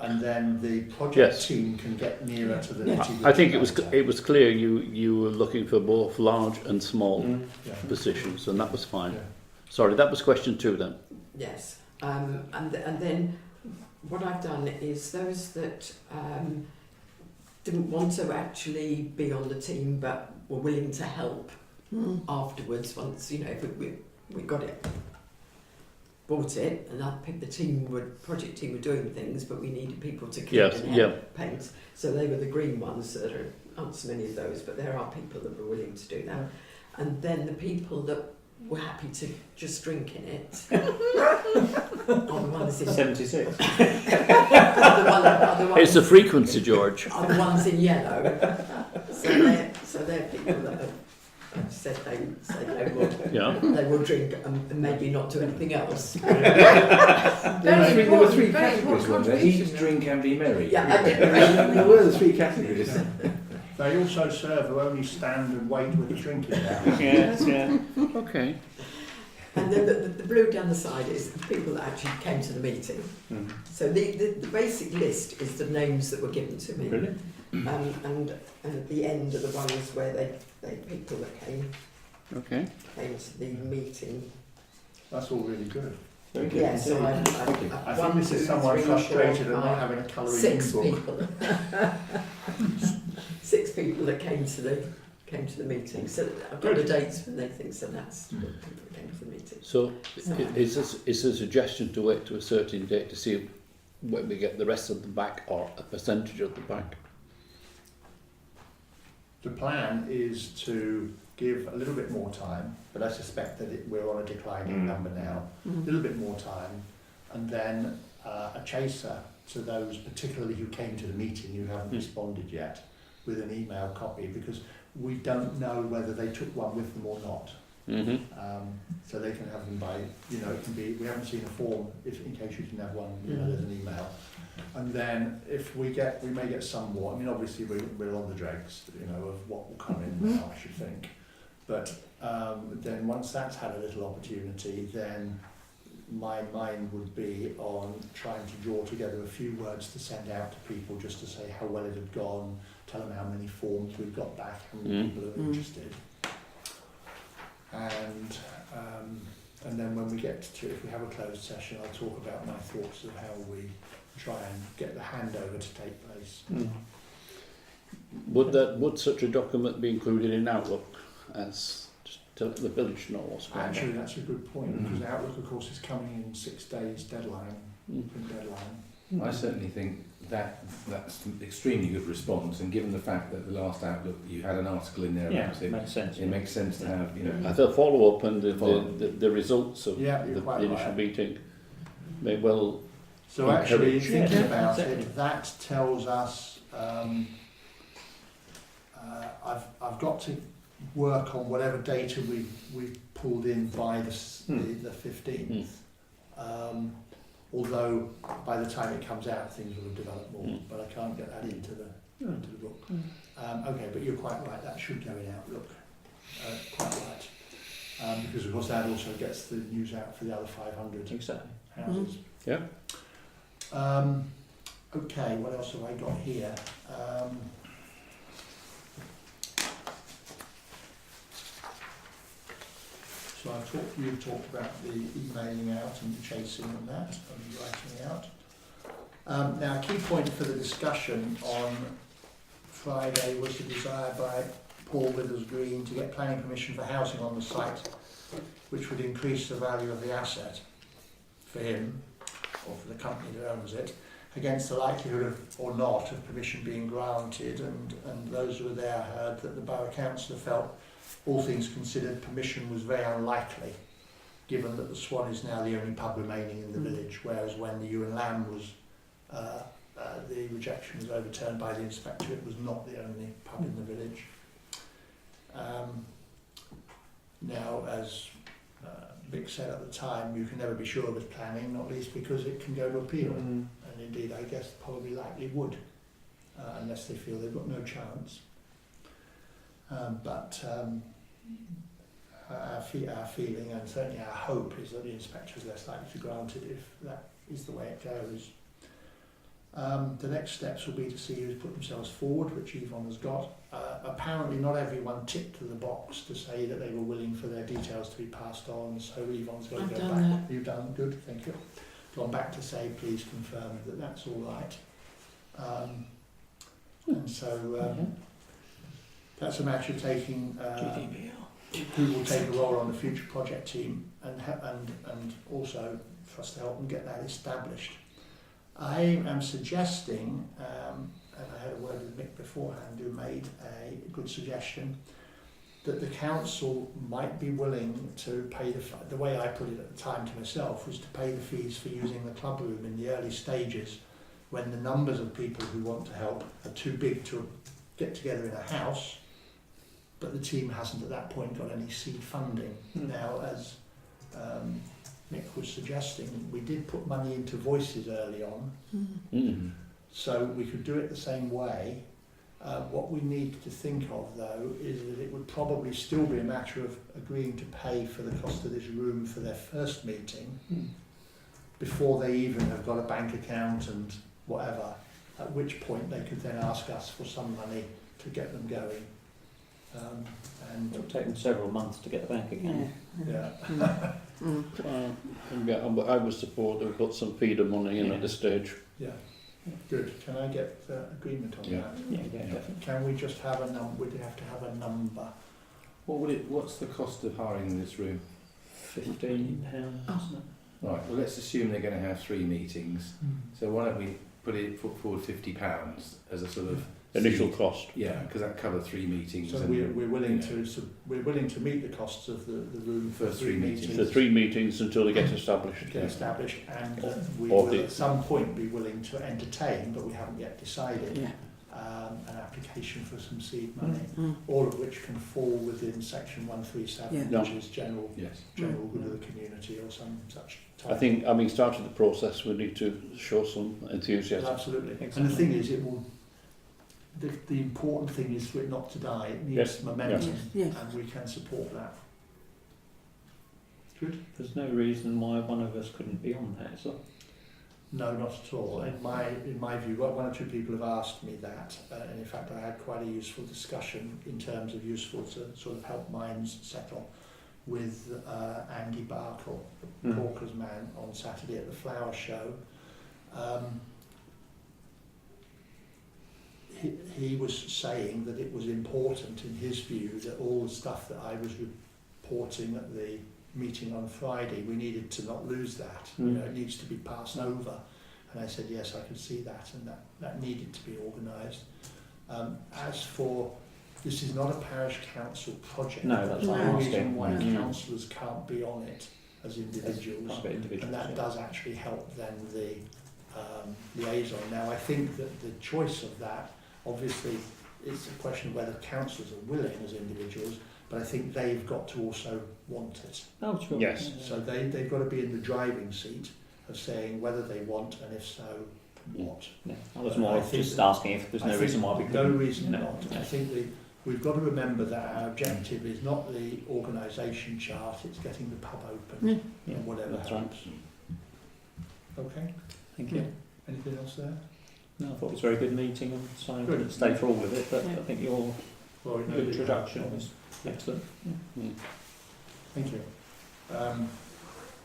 and then the project Yes. team can get nearer to the nitty-gritty. I think later. it was clear you were looking for both large and small Yeah. positions, and that was fine. Yeah. Sorry, that was question 2 then. Yes, and then what I've done is those that didn't want to actually be on the team but were willing to help afterwards. Once if we got it, bought it, and I think the project team were doing things, but we needed people to clean Yes, and yeah. help paint. So they were the green ones. There aren't so many of those, but there are people that were willing to do that. Yeah. And then the people that were happy to just drink in it are the ones in 76. are the ones It's the frequency, George. are the ones in yellow. So they're people that have said they will drink and maybe not do anything else. There were 3 very categories, important weren't there? contribution. Eat, drink and be merry. Yeah, I did. There were the 3 categories. They also serve who only stand and wait with the drinking down. Yeah. Okay. And then the blue down the side is the people that actually came to the meeting. Mm. So the basic list is the names that were given to me. Really? And at the end are the ones where they people that came Okay. to the meeting. That's all really good. Very good. Yeah, so I think this is someone frustrated and not having a colouring 6 book. people. 6 people that came to the meeting. So I've got the dates when they think. So that's the people that came to the meeting. So, is a suggestion to wait to a certain date to see when we get the rest of the back or a percentage of the back? The plan is to give a little bit more time, but I suspect that we're on a declining number now. A little bit more time, and then a chaser to those particularly who came to the meeting who haven't responded yet with an email copy, because we don't know whether they took one with them or not. So they can have them by, it can be, we haven't seen a form, if in case you didn't have one, there's an email. And then if we may get some more, I mean obviously we're on the dregs, of what will come in now, I should think. But then once that's had a little opportunity, then my mind would be on trying to draw together a few words to send out to people just to say how well it had gone, tell them how many forms we've got back, how many people are interested. And then when we get to, if we have a closed session, I'll talk about my thoughts of how we try and get the handover to take place. Would such a document be included in Outlook as just to let the village know what's going on? Actually, that's a good point, because Outlook, of course, is coming in 6 days deadline. I certainly think that's an extremely good response, and given the fact that the last Outlook you had an article in there about it, makes sense. it makes sense to have, As a follow-up and the results of Yeah, you're the quite initial right. meeting may well. So actually, Encourage. thinking Yeah, about exactly. it, that tells us I've got to work on whatever data we pulled in by the 15th. Although by the time it comes out, things will have developed more, but I can't get that into the book. Okay, but you're quite right. That should go in Outlook. Quite right, because of course that also gets the news out for the other 500 Exactly. houses. Yeah. Okay, what else have I got here? So you've talked about the emailing out and the chasing and that, and the writing out. Now, a key point for the discussion on Friday was the desire by Paul Withers Green to get planning permission for housing on the site, which would increase the value of the asset for him, or for the company that owns it, against the likelihood of, or not, of permission being granted, and those who were there heard that the Borough Councillor felt, all things considered, permission was very unlikely, given that the Swan is now the only pub remaining in the village, whereas when the Ewe and Lamb was, the rejection was overturned by the inspector, it was not the only pub in the village. Now, as Mick said at the time, you can never be sure with planning, not least because it can go to appeal. Mm. And indeed, I guess probably likely would, unless they feel they've got no chance. Our feeling and certainly our hope is that the inspector is less likely to grant it if that is the way it goes. The next steps will be to see who's put themselves forward, which Yvonne has got. Apparently not everyone ticked to the box to say that they were willing for their details to be passed on, so Yvonne's got to I've go done back. You've done, good, thank you. Gone back to say, please confirm that that's all right. And so that's a matter of taking who will take a role on the future project team and also for us to help them get that established. I am suggesting, and I had a word with Mick beforehand who made a good suggestion, that the council might be willing to pay the way I put it at the time to myself was to pay the fees for using the club room in the early stages when the numbers of people who want to help are too big to get together in a house, but the team hasn't at that point got any seed funding. Now, as Mick was suggesting, we did put money into Voices early on, so we could do it the same way. What we need to think of, though, is that it would probably still be a matter of agreeing to pay for the cost of this room for their first meeting before they even have got a bank account and whatever, at which point they could then ask us for some money to get them going. It'll take them several months to get a bank account. Yeah. I would support that we put some feeder money in at this stage. Yeah. Good. Can I get agreement on that? Yeah, definitely. Can we just have a number? Would you have to have a number? What's the cost of hiring this room? £15. Right. Well, let's assume they're going to have 3 meetings. So why don't we put forward £50 as a sort of Initial cost. Yeah, because that covers 3 meetings. So and, we're willing to meet the costs of the room for First 3 3 meetings. The 3 meetings until they get established. Get established, and we Or will the- at some point be willing to entertain, but we haven't yet decided, an application for some seed money, all of which can fall within section 137, Yeah. which is general Yes. good of the community or some such type. I think having started the process, we need to show some enthusiasm. Absolutely. Exactly. And the thing is, it will. The important thing is for it not to die. It needs Yes. momentum, Yes. and we can support that. Good. There's no reason why one of us couldn't be on that, so. No, not at all. In my view, one or two people have asked me that, and in fact I had quite a useful discussion in terms of useful to sort of help minds settle with Andy Barkle, the Corker's man, on Saturday at the flower show. He was saying that it was important in his view that all the stuff that I was reporting at the meeting on Friday, we needed to not lose that. You know, it needs to be passed over. And I said, yes, I could see that, and that needed to be organised. As for, this is not a parish council project. No, that's the what I'm reason asking. why councillors can't be on it as individuals. Private individuals, And that yeah. does actually help then the liaison. Now, I think that the choice of that, obviously, it's a question of whether councillors are willing as individuals, but I think they've got to also want it. Oh, sure. Yes. So they've got to be in the driving seat of saying whether they want, and if so, what. Yeah. I was more I think just that- asking if there's I no think reason why we no couldn't. reason No. not. I think we've got to remember that our objective is not the organisation chart, it's getting the pub open Yeah, and whatever that's right. helps. Okay, Thank you. anything else there? No, I thought it was a very good meeting, and so I Good. couldn't stay for all of it, but Yeah. I think your Well, we know introduction was excellent. Thank you.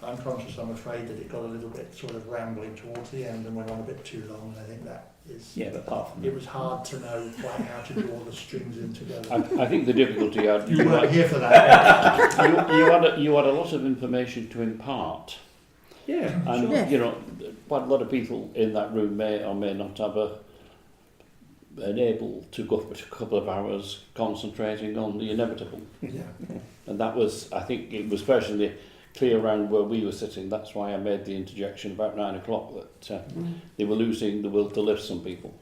I'm conscious, I'm afraid, that it got a little bit sort of rambling towards the end and went on a bit too long. I think that is... Yeah, but apart from It was hard to know quite how to draw the strings in together. I think the difficulty You weren't here for that. you had a lot of information to impart, yeah, and Yes. you know, quite a lot of people in that room may or may not have been able to go for a couple of hours concentrating on the inevitable. Yeah. And that was, I think, it was personally clear around where we were sitting. That's why I made the interjection about 9 o'clock that they were losing the will to live. Some people,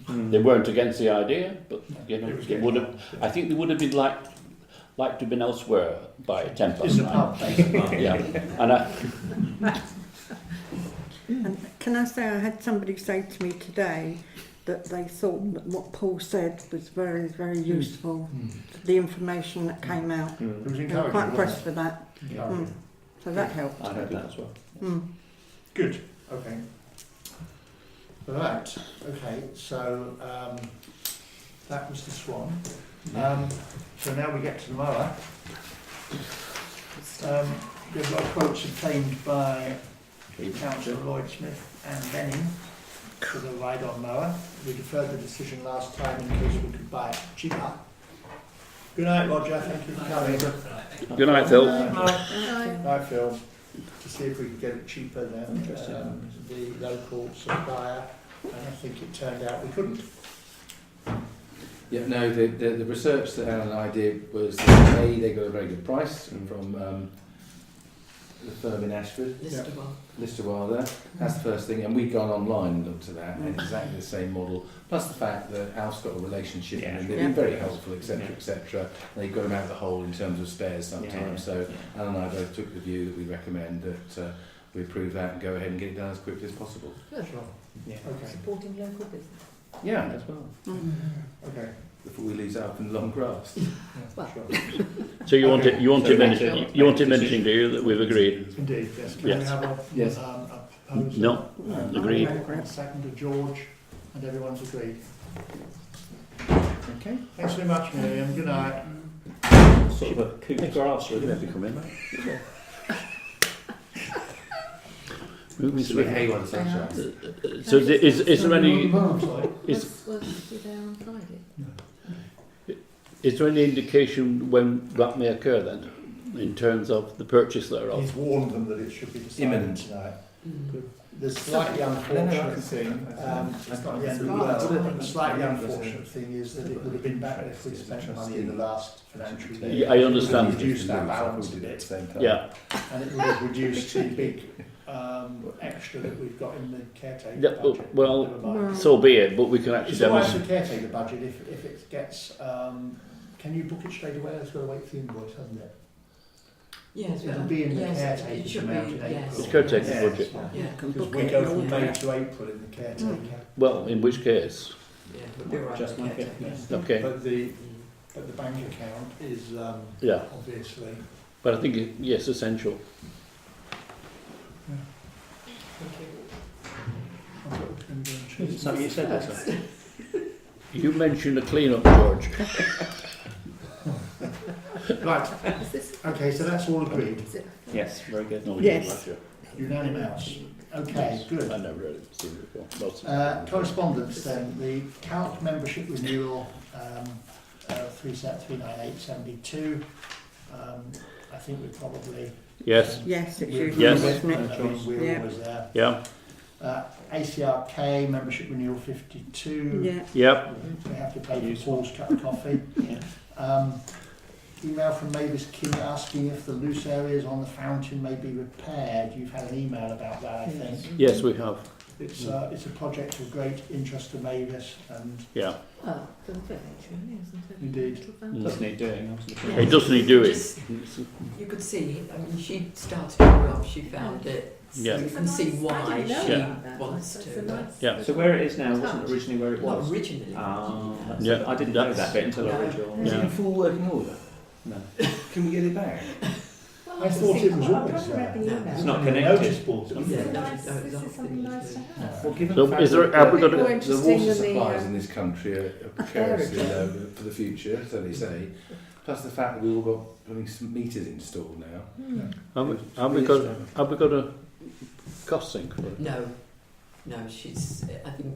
they weren't against the idea, but you know, It was they getting would on, have. yeah. I think they would have been like to have been elsewhere by 10 past In the 9. pub, basically. Yeah, and And can I say, I had somebody say to me today that they thought that what Paul said was very, very useful, the information that came out. It was They were encouraging. quite impressed wasn't with that. it? Encouraging. So that helped. I heard that as well. Good. Okay. Right. Okay. So that was the Swan. So now we get to the mower. We've got quotes obtained by Councillor Lloyd Smith and Benning for the ride-on mower. We deferred the decision last time in case we could buy it cheaper. Good night, Roger. Thank you for coming. good night, Phil. Right, Phil. To see if we could get it cheaper than the local supplier, and I think it turned out we couldn't. Yeah, no, the research that Alan and I did was that they got a very good price from the firm in Ashford, Lister Wilder. That's the first thing, and we'd gone online and looked at that, and exactly the same model. Plus the fact that Alf's got a relationship, and they've been very helpful, etc., etc. They've got them out of the hole in terms of spares sometimes. So Alan and I both took the view that we recommend that we approve that and go ahead and get it done as quickly as possible. Good. Yeah. Okay. Supporting local business. Yeah, as well. Okay. Before we lose out in long grass. Well. Sure. So you want Okay. it, you want So it that's mentioning, it. you want it mentioning, do you, that we've agreed? Indeed, yes. Can we Yes. have a, Yes. a proposal? No, agreed. A second of George, and everyone's agreed. Okay. Thanks very much, Miriam. Good night. Sort of a coup de grace, You really. better come in, mate. Moving It's a bit swiftly. hay while the sun shines. So is there any Sorry. Was you there on Friday? is there any indication when that may occur then, in terms of the purchase thereof? He's warned them that it should be decided Imminent. tonight. Mm. The slightly unfortunate thing, it's not the end of the world, the slightly unfortunate thing is that it would have been better if we'd spent money in the last financial year. Yeah, I understand. It would have reduced our balance a bit, Yeah, and it would have reduced the big extra that we've got in the caretaker yeah, budget. well, Never mind. so be it, but we can actually It's all right for demonstrate. the caretaker budget if it gets, can you book it straight away? It's got to wait for the invoice, hasn't it? Yes, It'll be in the yes, caretaker's it should amount be, in April. yes. It's caretaker Yeah, budget. Yeah, because we go from May to April in the caretaker. Well, in which case, yeah, we'll be all right. Just with like it, caretaker. yes. okay, But the bank account is yeah, obviously. but I think yes, essential. Thank you. So you said that, sir. You mentioned a clean-up, George. Right. Is this? Okay, so that's all agreed. Is it? Yes, very good. No, Yes. Unanimous. Okay, good. I never really seen it before. Well, Correspondence then, the CALC membership renewal 39872. I think we probably. yes, Yes, it's we usually, Yes. isn't I it? mean, we're Yeah. always there. yeah, ACRK membership renewal 52. Yeah. yep, We have to pay for Paul's cup of coffee. Email from Mavis King asking if the loose areas on the fountain may be repaired. You've had an email about that, I think. yes, we have, It's a project of great interest to Mavis, and yeah. Well, for the village, really, isn't it? Indeed. Little fountain. Doesn't need doing, obviously. It doesn't need doing. Just- You could see, I mean, she started it off, she found it, so Yeah. you can see why I didn't know she about that. wants That's to. a nice- Yeah. So where it is now wasn't originally where it Not was? originally. Yeah. I didn't know that bit until I read your... Is it Yeah. in full working order? No. Can we get it back? I thought it was always there. It's not The connected. notice boards. Yeah, This is no, nice- no, this no, is something nice to have. Well, given So the fact is there- that have we got a- More the interesting water than the, supplies in this country are precarious for the future, so they say. Plus the fact that we've all got putting some meters installed now. Have we got a cost sink for it? No, she's, I think,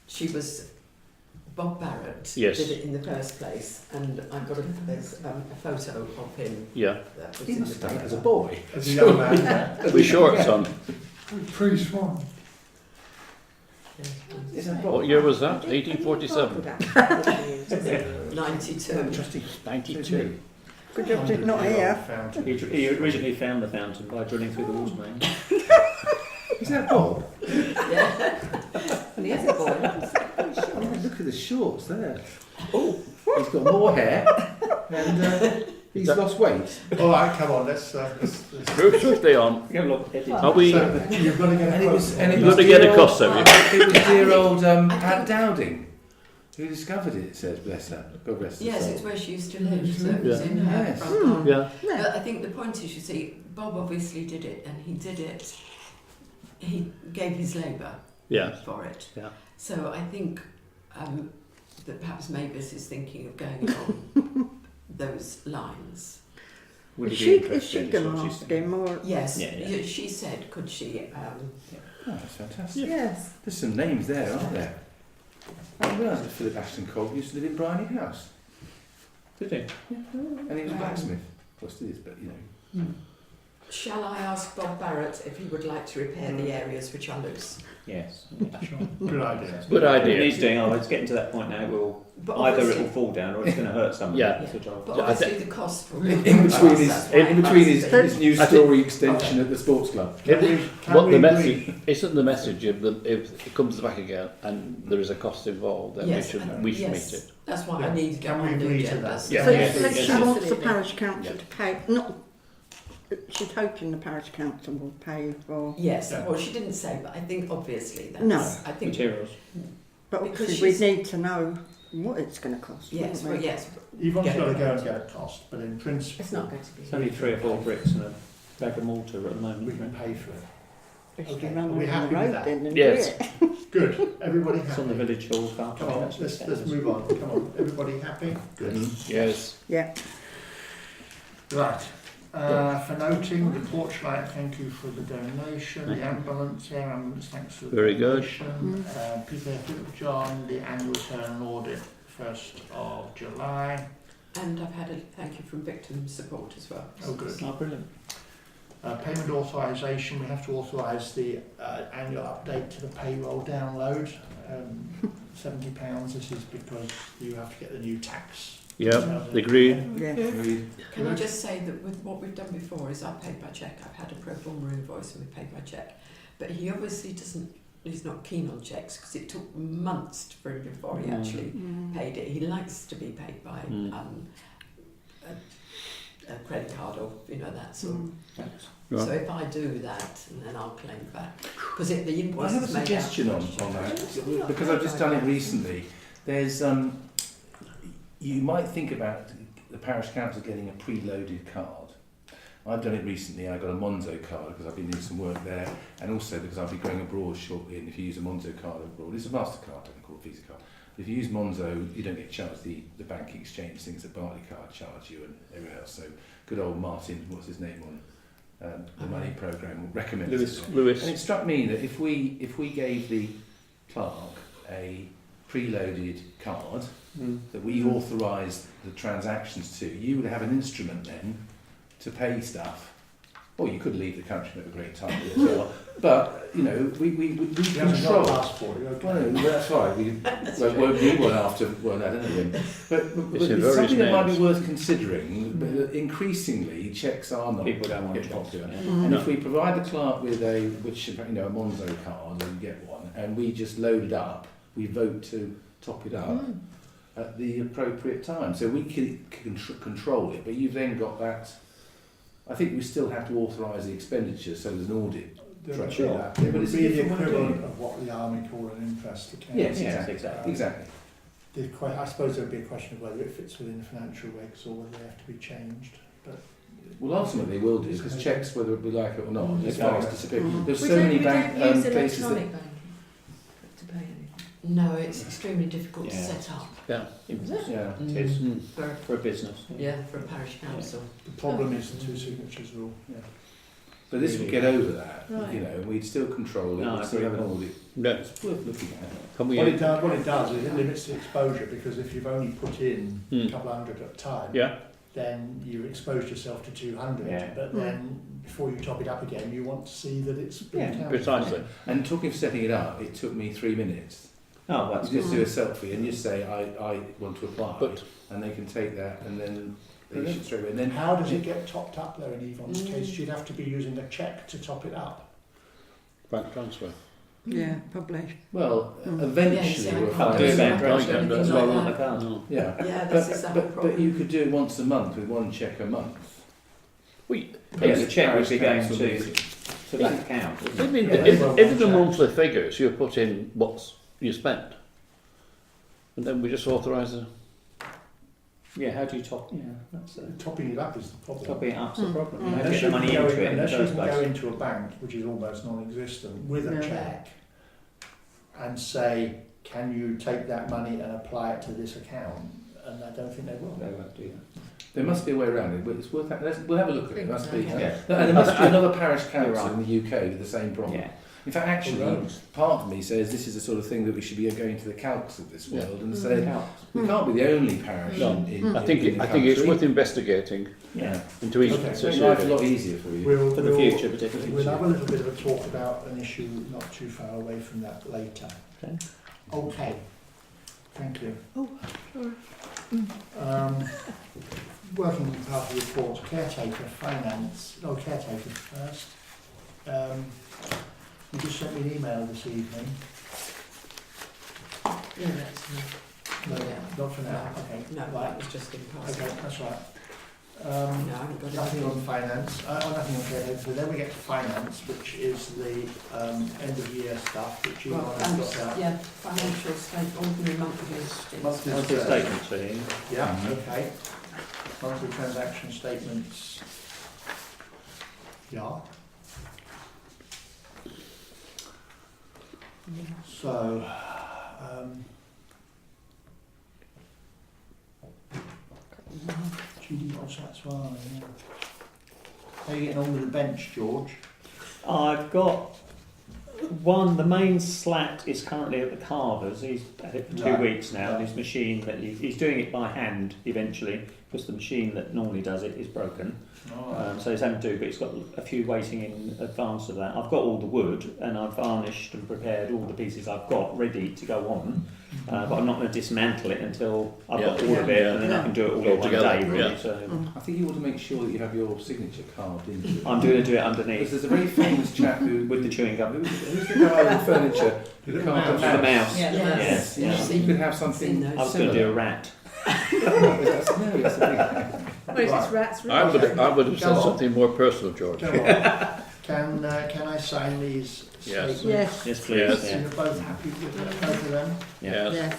she was, Bob Barrett Yes. did it in the first place, and I've got there's a photo of him Yeah, that was He in must the have done it as a paper. boy. As a young man, yeah. with shorts on. Pre-Swan. Is that What year was that? 1847? 92. Interesting. 92. Good job it's not here. Fountain. He originally found the fountain by drilling through the water main. Is that Bob? And he is a boy. Oh, look at the shorts there. Oh, he's got more hair. And he's lost weight. All right, come on, let's Move swiftly on. You have a look at it. Are we? So, you've got to get a And it was, quote. and it You've was got to get dear a cost, old- have you? It was dear old I think- Ad Dowding who discovered it. It says, bless her, God rest her Yes, soul. it's where she used to live, so it was Yeah. in her Yes. front garden. Yeah. But I think the point is, you see, Bob obviously did it, and he did it. He gave his labour Yeah. for it. Yeah. So I think that perhaps Mavis is thinking of going along those lines. Would Is you be she, is she interested? going to Is what she's ask thinking. him or? Yes, Yeah, yeah. she said, could she? Oh, that's fantastic. Yes. There's some names there, aren't there? I didn't realise that Philip Ashton Cole used to live in Bryony House. Did he? And he was a blacksmith. Of course, it is, but you know. Shall I ask Bob Barrett if he would like to repair the areas which are loose? Yes. Good idea. Good It idea. needs doing. Oh, it's getting to that point now. We'll But either it obviously- will fall down or it's going to hurt somebody. Yeah. That's what But I obviously the cost for In between that's why his, it in between has his, to be. his new I think- story extension at the sports club. Can we, can What we the agree? message isn't the message if it comes back again and there is a cost involved, then Yes, we should yes. meet it. That's why Yeah. I need to Can get we on the agree to agenda. that? Yeah. So Yeah. she wants the Absolutely. parish council Yeah. to pay, not, she's hoping the parish council will pay for, Yes, Yeah. well, she didn't say, but I think obviously that's. No. I think. Materials. but Because obviously we she's- need to know what it's going to cost. Yes, wouldn't well, we? yes. Yvonne's Get got to it go right. and get a cost, but in principle, It's not going to be. It's only 3 or 4 bricks and a bag of mortar at the moment. we isn't can it? pay for it. If you Okay, run are we over happy the with road that? then and Yes. do it. Good. Everybody It's on the happy? village hall car. Come on, let's move on. Come on, everybody happy? Good. Yes. Yeah. Right. For noting, the torchlight, thank you for the donation. The ambulance, air ambulance, thanks for the Very good. donation. Peter John, the annual return audit, 1st of July. And I've had a thank you from victim support as well. Oh, good. Oh, brilliant. Payment authorisation, we have to authorise the annual update to the payroll download. £70, this is because you have to get the new tax. Yeah. Agreed. Yeah. Agreed. Can I just say that with what we've done before is I paid by cheque. I've had a pro forma invoice and we paid by cheque. But he obviously he's not keen on cheques because it took months for him before he actually paid it. He likes to be paid by a credit card or, that sort of. Right. So if I do that, then I'll claim back. Because the I invoice have a is made suggestion out on, of on cheques. that, because I've just done it recently. There's, you might think about the parish council getting a preloaded card. I've done it recently. I got a Monzo card because I've been doing some work there, and also because I'll be going abroad shortly. And if you use a Monzo card abroad, it's a Mastercard, I can call it Visa card. If you use Monzo, you don't get charged the banking exchange things that Barclaycard charge you and everywhere else. So good old Martin, what's his name on the money programme, recommends it. Lewis. And it struck me that if we gave the clerk a preloaded card that we authorised the transactions to, you would have an instrument then to pay stuff. Or you could leave the country and have a great time as well. But, we You haven't got a control. passport, you're okay. Well, no, that's right. We won't need one after. Well, no, I don't know. But It's in it's various something that might be names. worth considering. But increasingly, checks are not People don't want get to popular. yeah. And No. if we provide the clerk with a Monzo card, and you get one, and we just load it up, we vote to top it up at the appropriate time. So we can control it. But you've then got that. I think we still have to authorise the expenditure, so there's an audit. There Right, would be sure. that. Yeah, It but would it's a be the different way of doing equivalent of what the army call an interest account. Yes, Yes, exactly. exactly. Exactly. I suppose there would be a question of whether it fits within the financial regs or whether they have to be changed. But Well, ultimately, we'll do because checks, whether we like it or not, as Okay. far as disappear. There's We so don't, many we bank don't use places that. electronic banking to pay anything. No, it's extremely difficult to Yeah. set up Yeah, It is for a business. for a parish council. the problem is the two signatures rule. but this would get over that, Right. and we'd still control it. No, we'd I still agree have an with audit. No. It's worth looking at. Can we? What it does is it limits the exposure because if you've only put in a couple of hundred at a time, Yeah. then you exposed yourself to 200. Yeah. But then before you top it up again, you want to see that it's been counted. Precisely. And talking of setting it up, it took me 3 minutes. Oh, that's You good. just do a selfie and you say, I want to apply, But- and they can take that and then they issue it straight away. And Then then how does it get topped up there in Yvonne's case? She'd have to be using a cheque to top it up. Bank transfer. Yeah, probably. Well, Mm. eventually Yeah, we'll so I find Can't do it out. better, Can't can't do it as better. well, Like I that. can't. No. Yeah. Yeah, this is the whole But problem. you could do it once a month with one cheque a month. Yeah, the cheque would be going Council to meeting. that account. wouldn't I it? mean, Yeah, if well, the check. monthly figures, you put in what's you spent, and then we just authorise the. Yeah, how do you top? Yeah, that's Topping it up is the problem. topping it up's the Mm. problem. Mm. You have to Unless get the you money can go into it in the unless you first can go place. into a bank, which is almost non-existent, with a Yeah. cheque and say, can you take that money and apply it to this account? And I don't think they will. They won't do that. There must be a way around it, but it's worth we'll have a look at it. Must be. Okay. And there must be another parish You're council right. in the UK with the same problem. Yeah. In fact, actually, Loads. part of me says this is the sort of thing that we should be going to the calcs of this Yeah. world and say Helps. we can't be the only parish No. in I think in the I think it's country. worth investigating Yeah. into each. Okay, It's so make life a lot easier for you. We'll, For the we'll- future, particularly. We'll have a little bit of a talk about an issue not too far away from that later. Okay. Okay. Thank you. Oh, sure. Working party reports, caretaker, finance. Oh, caretaker first. You just sent me an email this evening. Yeah, that's No, Yeah. not for now. Okay. no, Right. that was just in passing. Okay, that's right. No, I haven't got Nothing it. on finance, nothing on caretaker. So then we get to finance, which is the end of year stuff, which you Well, want to got out. yeah, financial statement, ordinary monthly statement. Monthly Monthly statement. statement fee. Yeah, Mhm. okay. Monthly transaction statements. Yeah. So, GD, that's fine, yeah. How are you getting on with the bench, George? I've got one. The main slat is currently at the carvers. He's had it for 2 Right. weeks now. Right. And his machine that he's doing it by hand eventually because the machine that normally does it is broken. So he's having to do, but he's got a few waiting in advance of that. I've got all the wood and I've varnished and prepared all the pieces I've got ready to go on, but I'm not going to dismantle it until I've got all of it, Yeah. and then I can do it all All in one together, day, really. yeah. So I think you ought to make sure that you have your signature carved into it. I'm going to do it Because underneath there's a very famous chap who with the chewing gum. who's the guy with furniture who The carved mouse. a The mouse. Yeah, Yes, Yes, yeah. you could have Seen something. those. I was going to do a rat. No, it's a big. Well, it's rats. I would have said Go on. something more personal, George. Go on. Can I sign these Yes. statements? Yes. Yes, please. Yes. So Yeah. you're both happy with both of them? Yes. Yes.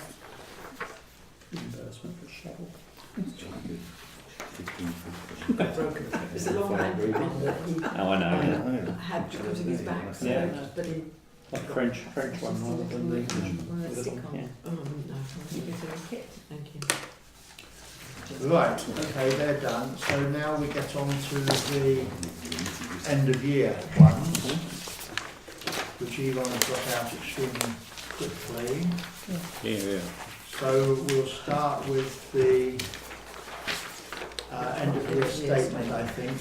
Reimbursement for shovel. It's a long handle one that he Oh, I know. had because of his back, so, Yeah. but he A French one rather than the stick little. on. Yeah. Oh, no, you get a kit. Thank you. Right, okay, they're done. So now we get on to the end of year ones, which Yvonne has got out extremely quickly. Yeah. So we'll start with the end of year statement, I think.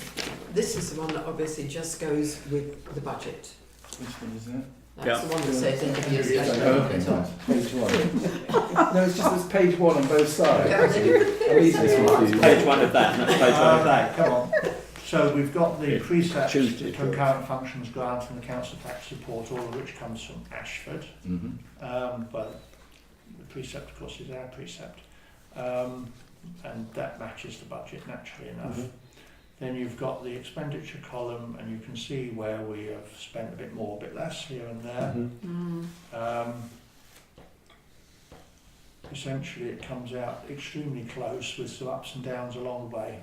This is the one that obviously just goes with the budget. Which one is that? That's Yeah. the one that says end of year Yeah. statement. Oh, okay, right. Page one. No, it's just there's page one on both sides. Yeah. I'm easily confused. Page one of that, and that's page one of that. Come on. So we've got the Yeah, precept, Tuesday, the concurrent functions grant and the council tax support, all of which comes from Ashford. Mhm. But the precept, of course, is our precept. And that matches the budget naturally enough. Mhm. Then you've got the expenditure column, and you can see where we have spent a bit more, a bit less here and there. Mhm. Essentially, it comes out extremely close with some ups and downs along the way.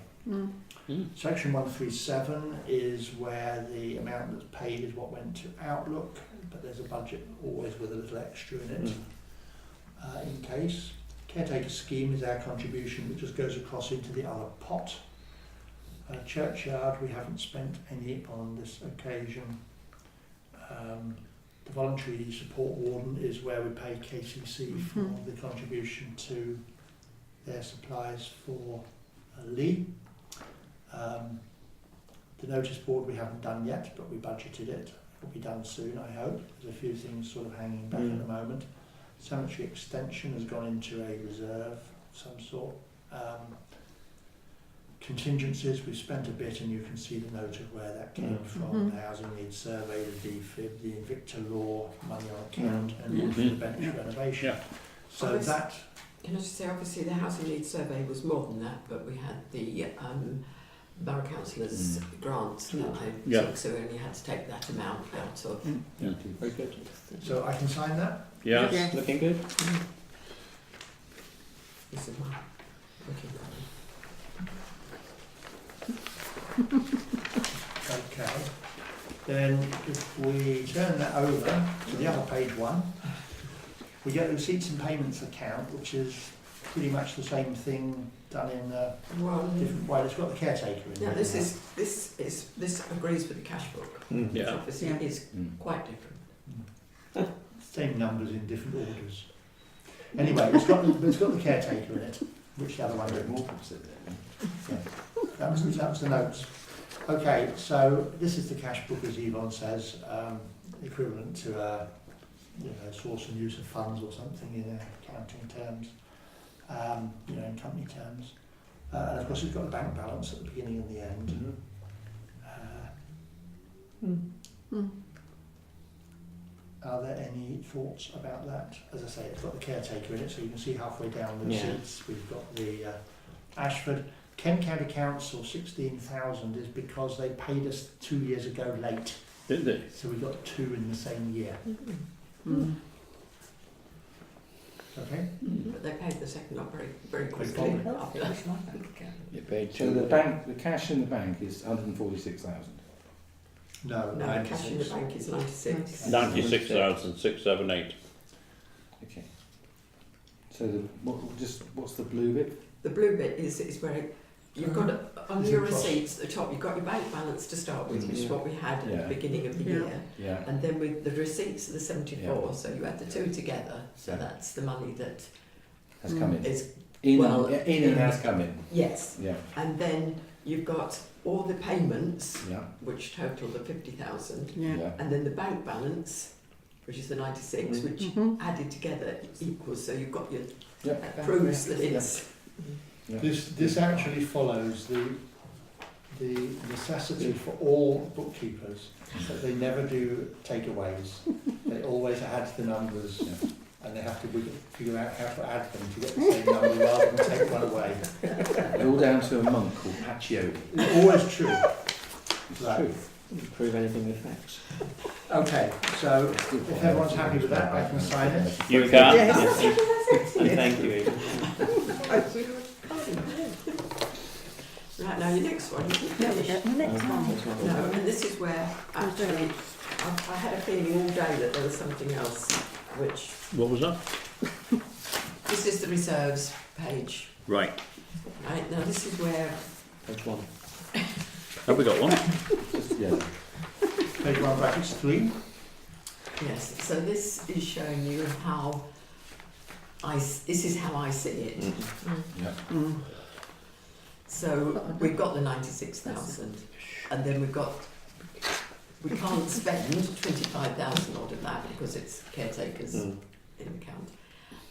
Section 137 is where the amount that's paid is what went to Outlook, but there's a budget always with a little extra in it, in case. Caretaker scheme is our contribution, which just goes across into the other pot. Churchyard, we haven't spent any on this occasion. The voluntary support warden is where we pay KCC for the contribution to their supplies for Lee. The notice board we haven't done yet, but we budgeted it. It will be done soon, I hope. There's a few things sort of hanging back at the moment. Cemetery extension has gone into a reserve of some sort. Contingencies, we've spent a bit, and you can see the note of where that came from. The housing needs survey, the DFIB, the Invicta law, money on account, and the bench renovation. Yeah. So Obviously- that, Can I just say, obviously, the housing needs survey was more than that, but we had the borough councillors' grants that I Yeah. took, so we only had to take that amount out of. Yeah. Very good. so I can sign that. Yeah. Yeah. Looking good. This is my looking copy. Okay. Then if we turn that over to the other page one, we get the receipts and payments account, which is pretty much the same thing done in a Well, different way. It's got the caretaker in now there. this agrees with the cash book, Mm. which Yeah. obviously Yeah. is quite different. Same numbers in different orders. Anyway, it's got the caretaker in it, which the other one didn't. That was the notes. Okay, so this is the cash book, as Yvonne says, equivalent to a source and use of funds or something in accounting terms, in company terms. And of course, it's got the bank balance at the beginning and the end. Are there any thoughts about that? As I say, it's got the caretaker in it, so you can see halfway down the Yeah. receipts we've got the Ashford. Kent County Council, 16,000 is because they paid us 2 years ago late. Did they? So we got 2 in the same year. Okay? But they paid the second up very, very quickly Quickly. after. You paid So the bank, the cash in the bank is 146,000. No, No, cash in the bank is 96. 96,678. Okay. So what's the blue bit? The blue bit is where you've got on Is your it cross? receipts at the top, you've got your bank balance to start with, which is what we had at Yeah. the beginning of the Yeah. year. Yeah. And then with the receipts of the 74, so you add the two together, so Yeah. that's the money that Has come in. is, In well, and has come in. yes. Yeah. And then you've got all the payments, Yeah. which total the 50,000, Yeah. and then the bank balance, which is the 96, which added together equals, so you've got your Yep. proofs that it's... Yeah. This actually follows the necessity for all bookkeepers that they never do takeaways. They always add the numbers, and they have to figure out how to add them to get the same number rather than take one away. They're all down to a monk called Pacioli. It's always true. It's Right. true. Prove anything with facts. Okay, so if everyone's happy with that, I can sign it. You can. Yes. And thank you, Eva. Right, now your next one, you can Yeah, we finish. get the next one. No, and this is where actually I had a feeling all day that there was something else, which What was that? this is the reserves page. Right. Right, now this is where Page 1. Have we got one? Yeah. Page 1 brackets 3. yes, so this is showing you how this is how I see it. Yeah. So we've got the 96,000, and then we can't spend 25,000 odd of that because it's caretakers in account.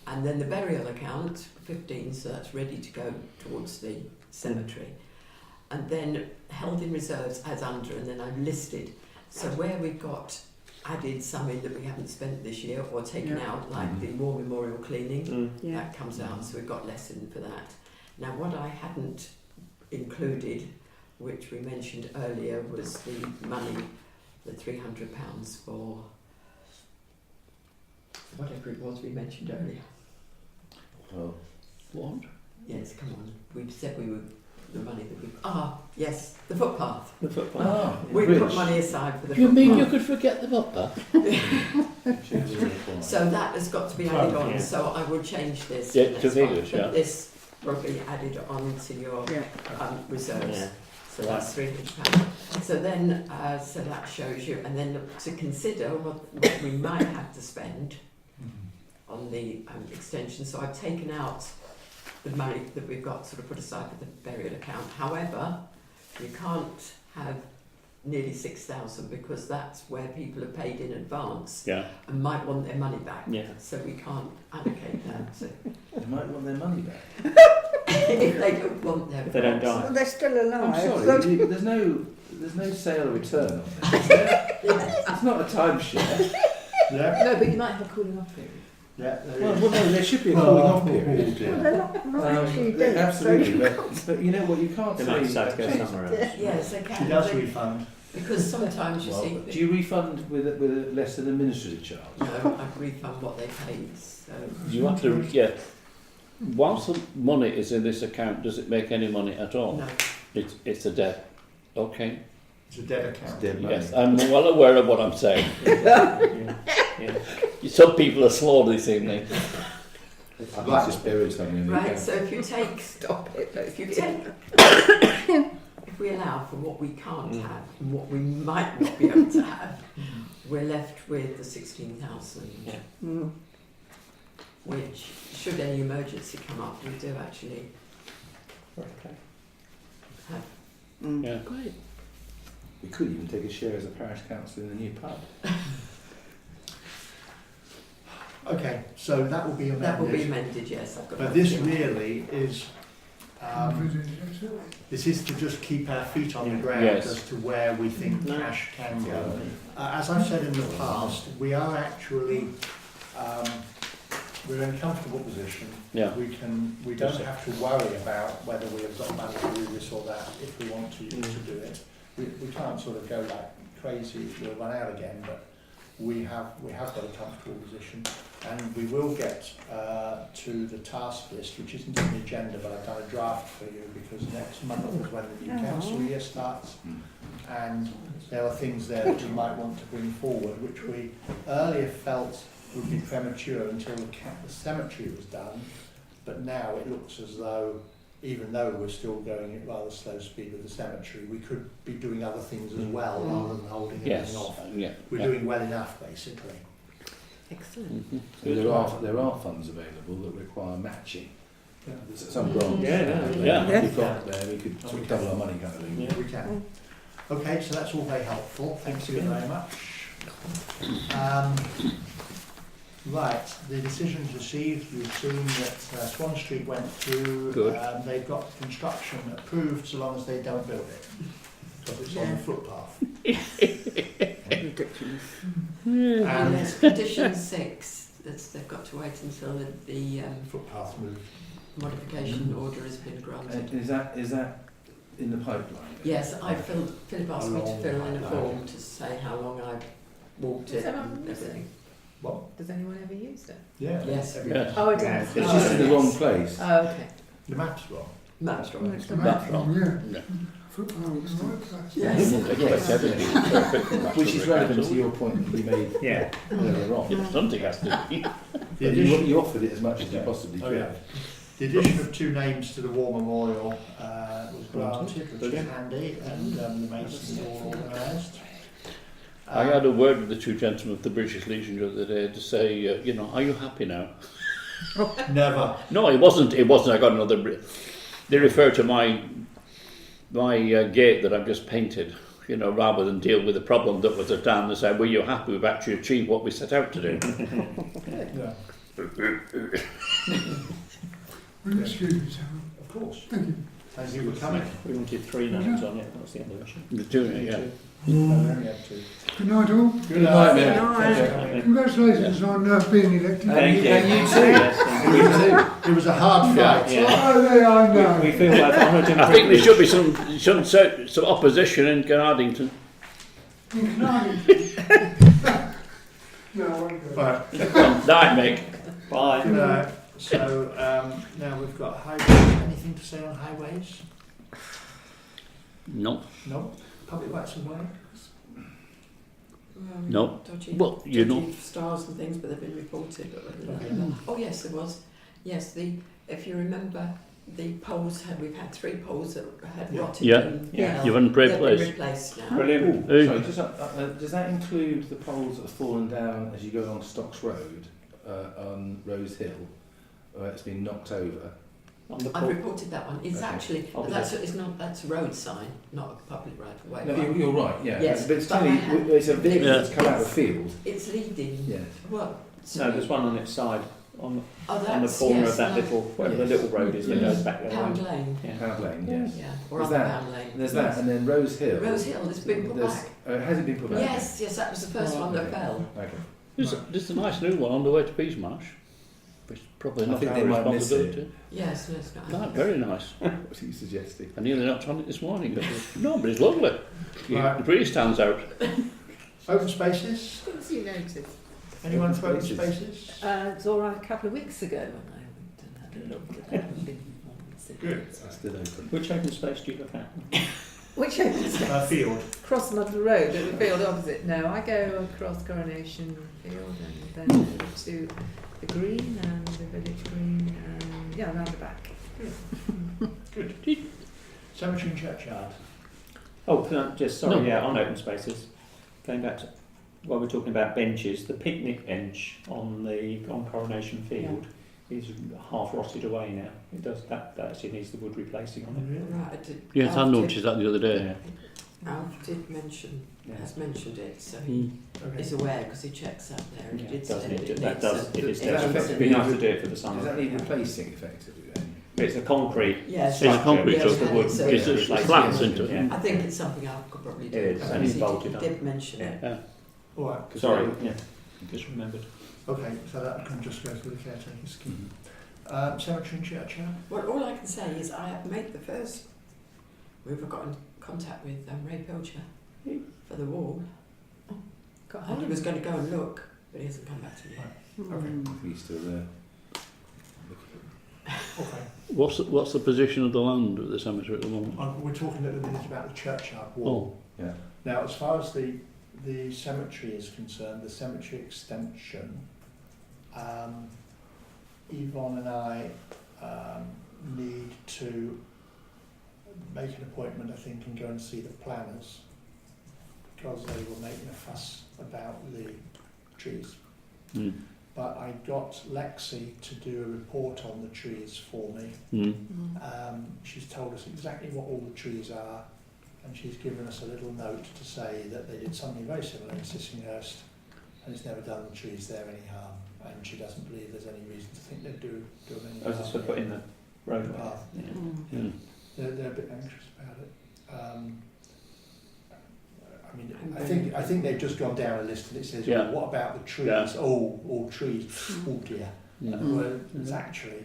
And then the burial account, 15, so that's ready to go towards the cemetery. And then held in reserves as under, and then I've listed. So where we've got added some in that we haven't spent this year or taken Yeah. out, like the war memorial cleaning, Yeah. that comes out, so we've got less in for that. Now what I hadn't included, which we mentioned earlier, was the money, the £300 for whatever it was we mentioned earlier. Well, What? Yes, come on. We said we would, the money that we... yes, the footpath. The footpath. ah, We bridge. put money aside for the You mean you footpath. could forget the footpath? So that has got to be added on, Yeah. so I will change this. Yeah, That's to fine. figures, But yeah. this will be added on to your Yeah. reserves. Yeah. So that's £300. So then, so that shows you, and then to consider what we might have to spend on the extension. So I've taken out the money that we've got sort of put aside for the burial account. However, you can't have nearly 6,000 because that's where people have paid in advance Yeah. and might want their money back. Yeah. So we can't allocate that. So They might want their money back. if they don't want their If they don't crops. Well, they're still alive. I'm sorry, there's no sale or return on this. It's not a timeshare. Yeah, No, but you might have a cooling off period. yeah, there Well, is. no, there should be a cooling off period. Well, they're not actually dead. Absolutely, but you know what, you can't They say. might decide to go somewhere else. Yes, they can. She does They- refund. because sometimes you Well, see. do you refund with a less than administrative charge? No, I refund what they paid. So You have to, yeah. Whilst the money is in this account, does it make any money at all? no. It's a debt. Okay. It's a dead account. It's dead money. Yes, I'm well aware of what I'm saying. Yeah. Some people are slow this evening. I'd like to bury something in the Right. account. So if you take, Stop it. if you take, if we allow for what we can't have and what we might not be able to have, we're left with the 16,000. Yeah. Mm. Which, should any emergency come up, we do actually Okay. have. Mm. Yeah. Great. We could even take a share as a parish council in the new pub. Okay, so that will be amended. That will be amended, yes. I've got But that this here. really is, this is to just keep our feet on the ground Yes. as to where we think cash can go. As I've said in the past, we are actually, we're in a comfortable position. Yeah. We don't have to worry about whether we have got money to do this or that if we want to do it. We can't sort of go like crazy, we'll run out again, but we have got a comfortable position, and we will get to the task list, which isn't on the agenda, but I've done a draft for you because next month is when the new council year starts, and there are things there that we might want to bring forward, which we earlier felt would be premature until the cemetery was done, but now it looks as though, even though we're still going at rather slow speed with the cemetery, we could be doing other things as well rather than holding Yes. everything off. Yeah. We're doing well enough, basically. Excellent. Mhm. So there are funds available that require matching. There's some grants. Yeah. We've got there, we could sort of double our money kind of thing. Yeah. We can. Okay, so that's all very helpful. Thank you very much. Right, the decisions received, you've seen that Swan Street went through. Good. They've got construction approved so long as they don't build it, because it's on the footpath. Ridiculous. And And there's condition 6, they've got to wait until the footpath moved. modification order has been granted. Is that in the pipeline? Yes, Philip asked me to Along fill in a that form to say how long I've walked it and everything. What? Does anyone ever use it? Yeah. Yes. Yes. Oh, it Yeah, does. It's Oh, just in the yes. wrong place. Oh, okay. The map's wrong. That's right. That's wrong. Yeah. Yeah. Football was the right place. Yes. Expect everything to be perfect for Which is natural relevant to capital. your point that you made Yeah. earlier on. Yeah, something has to be. The But addition, you offered it as much as you possibly Oh, could. yeah. The addition of 2 names to the War Memorial was granted, which is Brilliant. handy, and the Masons are all organised. I had a word with the 2 gentlemen of the British Legion the other day to say, are you happy now? Never. No, it wasn't. It wasn't. I got another. They refer to my gate that I've just painted. Rather than deal with the problem that was at hand, they said, "Were you happy? We've actually achieved what we set out to do." Yeah. Will you excuse me, Sam? Of course. Thank you. Thank you for coming. We wanted 3 names on it. That's the other issue. You're doing it, yeah. No, we only had 2. Good night, all. Good night, mate. night. Congratulations on being elected. Thank you. And you too. Yes, thank you. It was a hard fight. Yeah. Oh, there I know. We feel both honoured and I think there privileged. should be some opposition in Gardington. No, I won't go. Right. That make. Bye. Good night. So now we've got highways. Anything to say on highways? No. No. Public rights of way. No. Dodgy, Well, you dodgy know. stars and things, but they've been reported. But whether Okay. they're- oh yes, there was. Yes, if you remember, the poles we've had 3 poles that had Yeah. rotted. Yeah. And Yeah. You've been they've been replaced. replaced now. Brilliant. Sorry, does that include the poles that have fallen down as you go along Stocks Road on Rose Hill, where it's been knocked over? On the I've port. reported that one. It's Okay. actually Opposite. that's a road sign, not a public right of way. No, you're right, yeah. Yes, but it's but clearly, I have- it's a vehicle Yeah. that's come out of the field. It's leading. Yeah. Well, No, there's one on its side on Oh, the that's, corner yes, of that no. little, whatever the Yes. little road is that Yes. goes back there. Pound Lane. Yeah. Pound Lane, yes. Yeah, or There's other that. Pound Lane. There's that, and then Rose Hill. Rose Hill has been put There's- back. Has it been put back? Yes, yes, that was the first one that Okay. fell. Okay. There's a nice new one on the way to Peasmarsh, which is probably I not think our they might miss responsibility. Yes, no, it's not. No, very nice. What are you suggesting? I nearly knocked on it this morning. No, but it's lovely. Right. It really stands out. Open spaces? Didn't you notice? Anyone for open Spaces. spaces? It was all right a couple of weeks ago when I went and had a look at that. Good. It's still open. Which open space do you look at? Which is Field. Cross Muddle Road at the field opposite. No, I go across Coronation Field and then to the green and the village green and yeah, round the back. Good. Cemetery and churchyard. Oh, just sorry, No. yeah, on open spaces. Going back to while we're talking about benches, the picnic bench on Coronation Field is half rotted away now. It does that actually needs the wood replacing on it. Right, I did. Yes, I Alf did- noticed that the other day. Alf did mention, Yeah. has mentioned it, so he Okay. is aware because he checks up there. And Yeah, he did it does say need that to, it that needs does a- it is Does that it'd affect be the- nice to do it for the summer. Does that need replacing effectively then? It's a concrete. Yes, It's a concrete yes, structure. and it's a- It's it's flat, a- isn't it? Yeah. I think it's something Alf could probably do. It is, and it's He bolted did, up. he did mention it. Yeah. All right. Sorry, yeah, just remembered. Okay, so that can just go through the caretaker scheme. Cemetery and churchyard. Well, all I can say is I have made the first. We've got in contact with Ray Pilcher for the wall. Got And he was going to go and look, but he hasn't come back to me yet. Okay. He's still there. Okay. What's the position of the land at the cemetery at the moment? We're talking at the minute about the churchyard wall. Yeah. Now, as far as the cemetery is concerned, the cemetery extension, Yvonne and I need to make an appointment, I think, and go and see the planners because they were making a fuss about the trees. Mm. But I got Lexi to do a report on the trees for me. Mm. She's told us exactly what all the trees are, and she's given us a little note to say that they did something very similar in Sissinghurst, and it's never done the trees there any harm, and she doesn't believe there's any reason to think they do them any I was harm. just for putting the road The path. Yeah. Mm. They're a bit anxious about it. I mean, I think they've just gone down a list and it says, Yeah. oh, what about the trees? Yeah. Oh, all trees. Oh dear. Mm. Well, it's actually,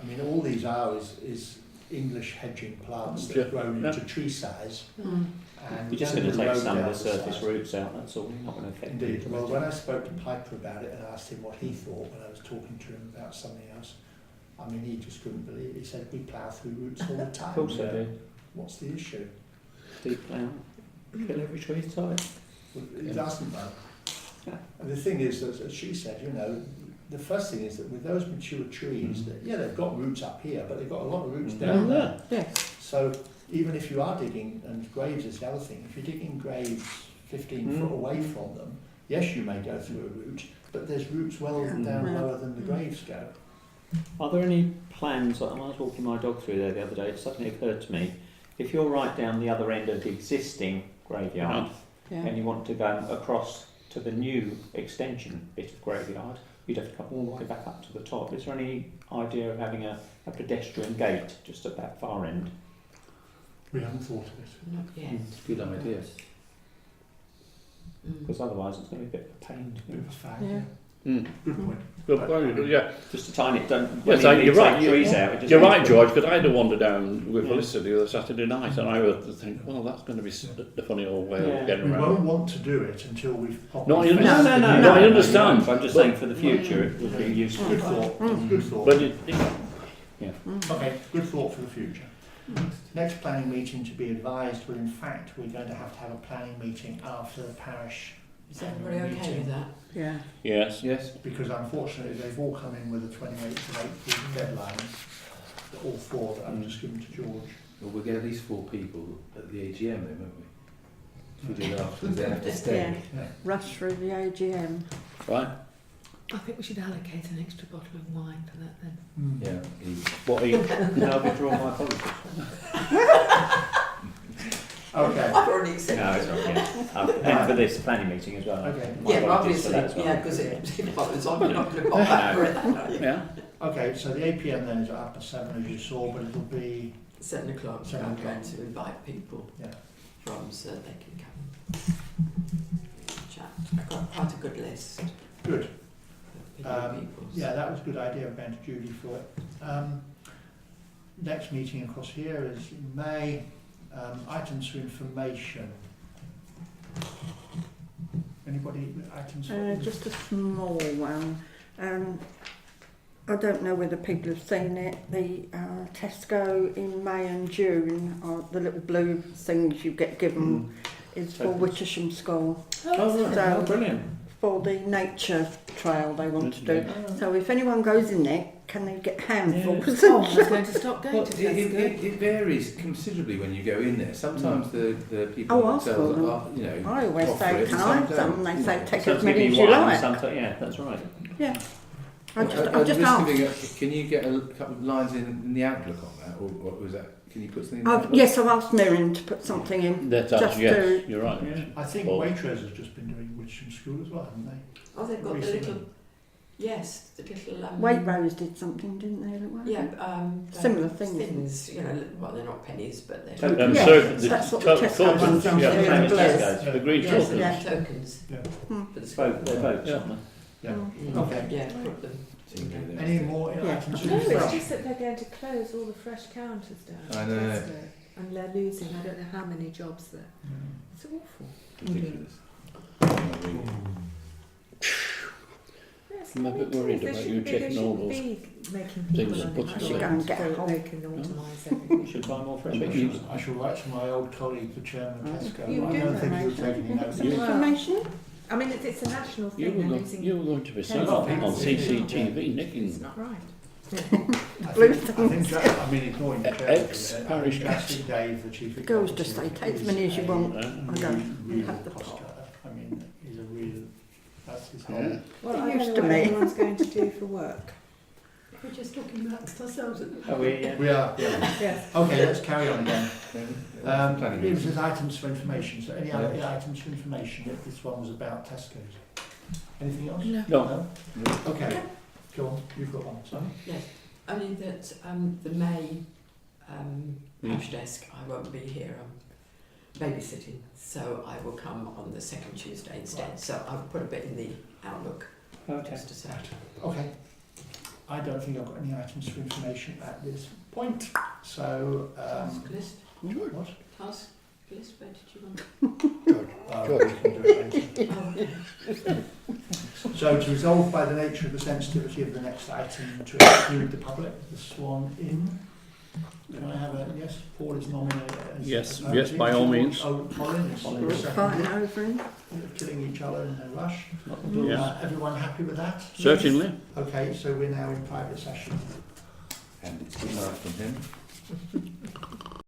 I mean, all these are is English hedging plants that Yeah. have grown Yeah. into tree size. Mm. And You're just when going to the take road some of down the surface side- roots out, that's all. You're not going to affect Indeed. it. Well, when I spoke to Piper about it and asked him what he thought when I was talking to him about something else, I mean, he just couldn't believe it. He said, we plough through roots all the time. Of course I do. What's the issue? Deep plough. Kill every tree type. Well, it doesn't though. And the thing is, as she said, you know, the first thing is that with those mature trees, that yeah, they've got roots up here, but they've got a lot of roots down there. Yes. So even if you are digging, and graves is the other thing, if you're digging graves 15 foot away from them, yes, you may go through a root, but there's roots well down lower than the graves go. Are there any plans, like, when I was walking my dog through there the other day, it suddenly occurred to me, if you're right down the other end of the existing graveyard and you want to go across to the new extension bit of graveyard, you'd have to come all the way back up to the top. Is there any idea of having a pedestrian gate just at that far end? We haven't thought of it. Not yet. Good idea. Because otherwise it's going to be a bit of a pain. Bit of a fag, Mm. yeah. Mm. Good point. Good point. Yeah. Just a tiny, don't, Yes, when you you're take right. trees out, it just You're makes right, it- George, because I had to wander down with Yeah. Melissa the other Saturday night, and I would think, well, that's going to be the funny old way Yeah. of getting We around. won't want to do it until we've No, properly I fenced understand. the No, I new- understand. I'm just But- saying for the future it would be useful. Good thought. Good thought. But Okay, good thought for the future. Next planning meeting to be advised, well, in fact, we're going to have a planning meeting after the parish Is everybody okay with that? Yeah. yes, Yes. because unfortunately they've all come in with a 28th of April deadline, all four that I've just given to George. Well, we'll get at least 4 people at the AGM then, won't we? If we do that, because they have to stay. Yeah. Rush through the AGM. right. I think we should allocate an extra bottle of wine for that then. Yeah. What are you? No, I withdraw my apologies. Okay. I've already accepted. No, it's not. Yeah. And for this planning meeting as well. Okay. Yeah, Might want to obviously, for that as well. yeah, because it follows on. You're not going to pop back for it. Yeah. Okay, so the APM then is at 7:30 as you saw, but it'll be 7 o'clock. 7 I'm o'clock. going to invite people Yeah. from so they can come chat. I've got quite a good list good. of people. Yeah, that was a good idea. Ben to Judy for it. Next meeting across here is in May. Items for information. Anybody with items for Just a small one. I don't know whether people have seen it. The Tesco in May and June, are the little blue things you get given, is for Wittersham School. Oh, right. So, Brilliant. for the nature trail they want to do. So if anyone goes in there, can they get handfuls? Oh, I was going to stop going Well, to it, Tesco. it varies considerably when you go in there. Sometimes the people Oh, ask themselves them. are, you know, I always offer say, it, can I have some some? don't, And you they say, know. take Some as many give as you you one, like. sometimes, yeah, that's right. Yeah. I At just the risk of asked. being can you get a couple of lines in the outlook on that, or what was that? Can you put something in the outlook? Yes, I've asked Miriam to put something in. That's Just yes, to- you're right. Yeah. I think Oh. Waitrose has just been doing Wittersham School as well, haven't they? Oh, they've got the Recently. little, yes, the little. Waitrose did something, didn't they? Little Yeah, Similar things. Things, you know, well, they're not pennies, but they're Yeah, that's what the Tesco ones are. Yeah, Yeah, the bless. the green yes, tokens. they're Yeah. tokens Yeah. for the Vote, they're votes, Yeah. aren't they? Yeah. Mm. Okay. Yeah, put them. Seems to be there. Any more Yeah. items for No, it's information? just that they're going to close all the fresh counters down. I know. Tesco, and they're losing, I don't know how many jobs there. It's awful. Ridiculous. Yes, I'm a bit worried about you checking all those making things people and on putting it. I should go and get a So whole. they can automise everything. Should buy more fresh I bet vegetables. I shall write to my old colleague, the chairman of Tesco. You I do don't that, think he'll mate. take any notice. Some You- information? I mean, it's a national You thing. were, They're go- losing you were going to be seen lot of on people do. CCTV nicking It's not right. I Blue think, I mean, ignoring the chairman, Ex-parish Parish Dave, the chief The girls executive, just say, take as is many as you a want. uh, I go, really you have the cost pot. cutter. I mean, he's a real, that's his Yeah. whole. Well, They're I don't used know to what me. everyone's going to do for work. We're just talking amongst ourselves at the Are we, yeah? We are, yeah. Yes. Okay, let's carry on again. Planning It was meeting. items for information. So any other items for information? This one was about Tesco's. Anything else? No. Okay. Go on. You've got one. Sorry. Yes, only that the May parish desk, I won't be here. I'm babysitting, so I will come on the second Tuesday instead. Right. So I'll put a bit in the outlook Okay. just to say. Okay. I don't think I've got any items for information at this point. So, Task list, what? task list, where did you want? Good. We can do it later. Oh, okay. So to resolve by the nature of the sensitivity of the next item to exclude the public, the swan in. Can I have a yes? Paul is nominated as Yes, a yes, by all means. Oh, Colin is Colin. We're seconded. fighting over him. Killing each other in a rush. Yes. Everyone happy with that? Certainly. Okay, so we're now in private session. And it's good night from him.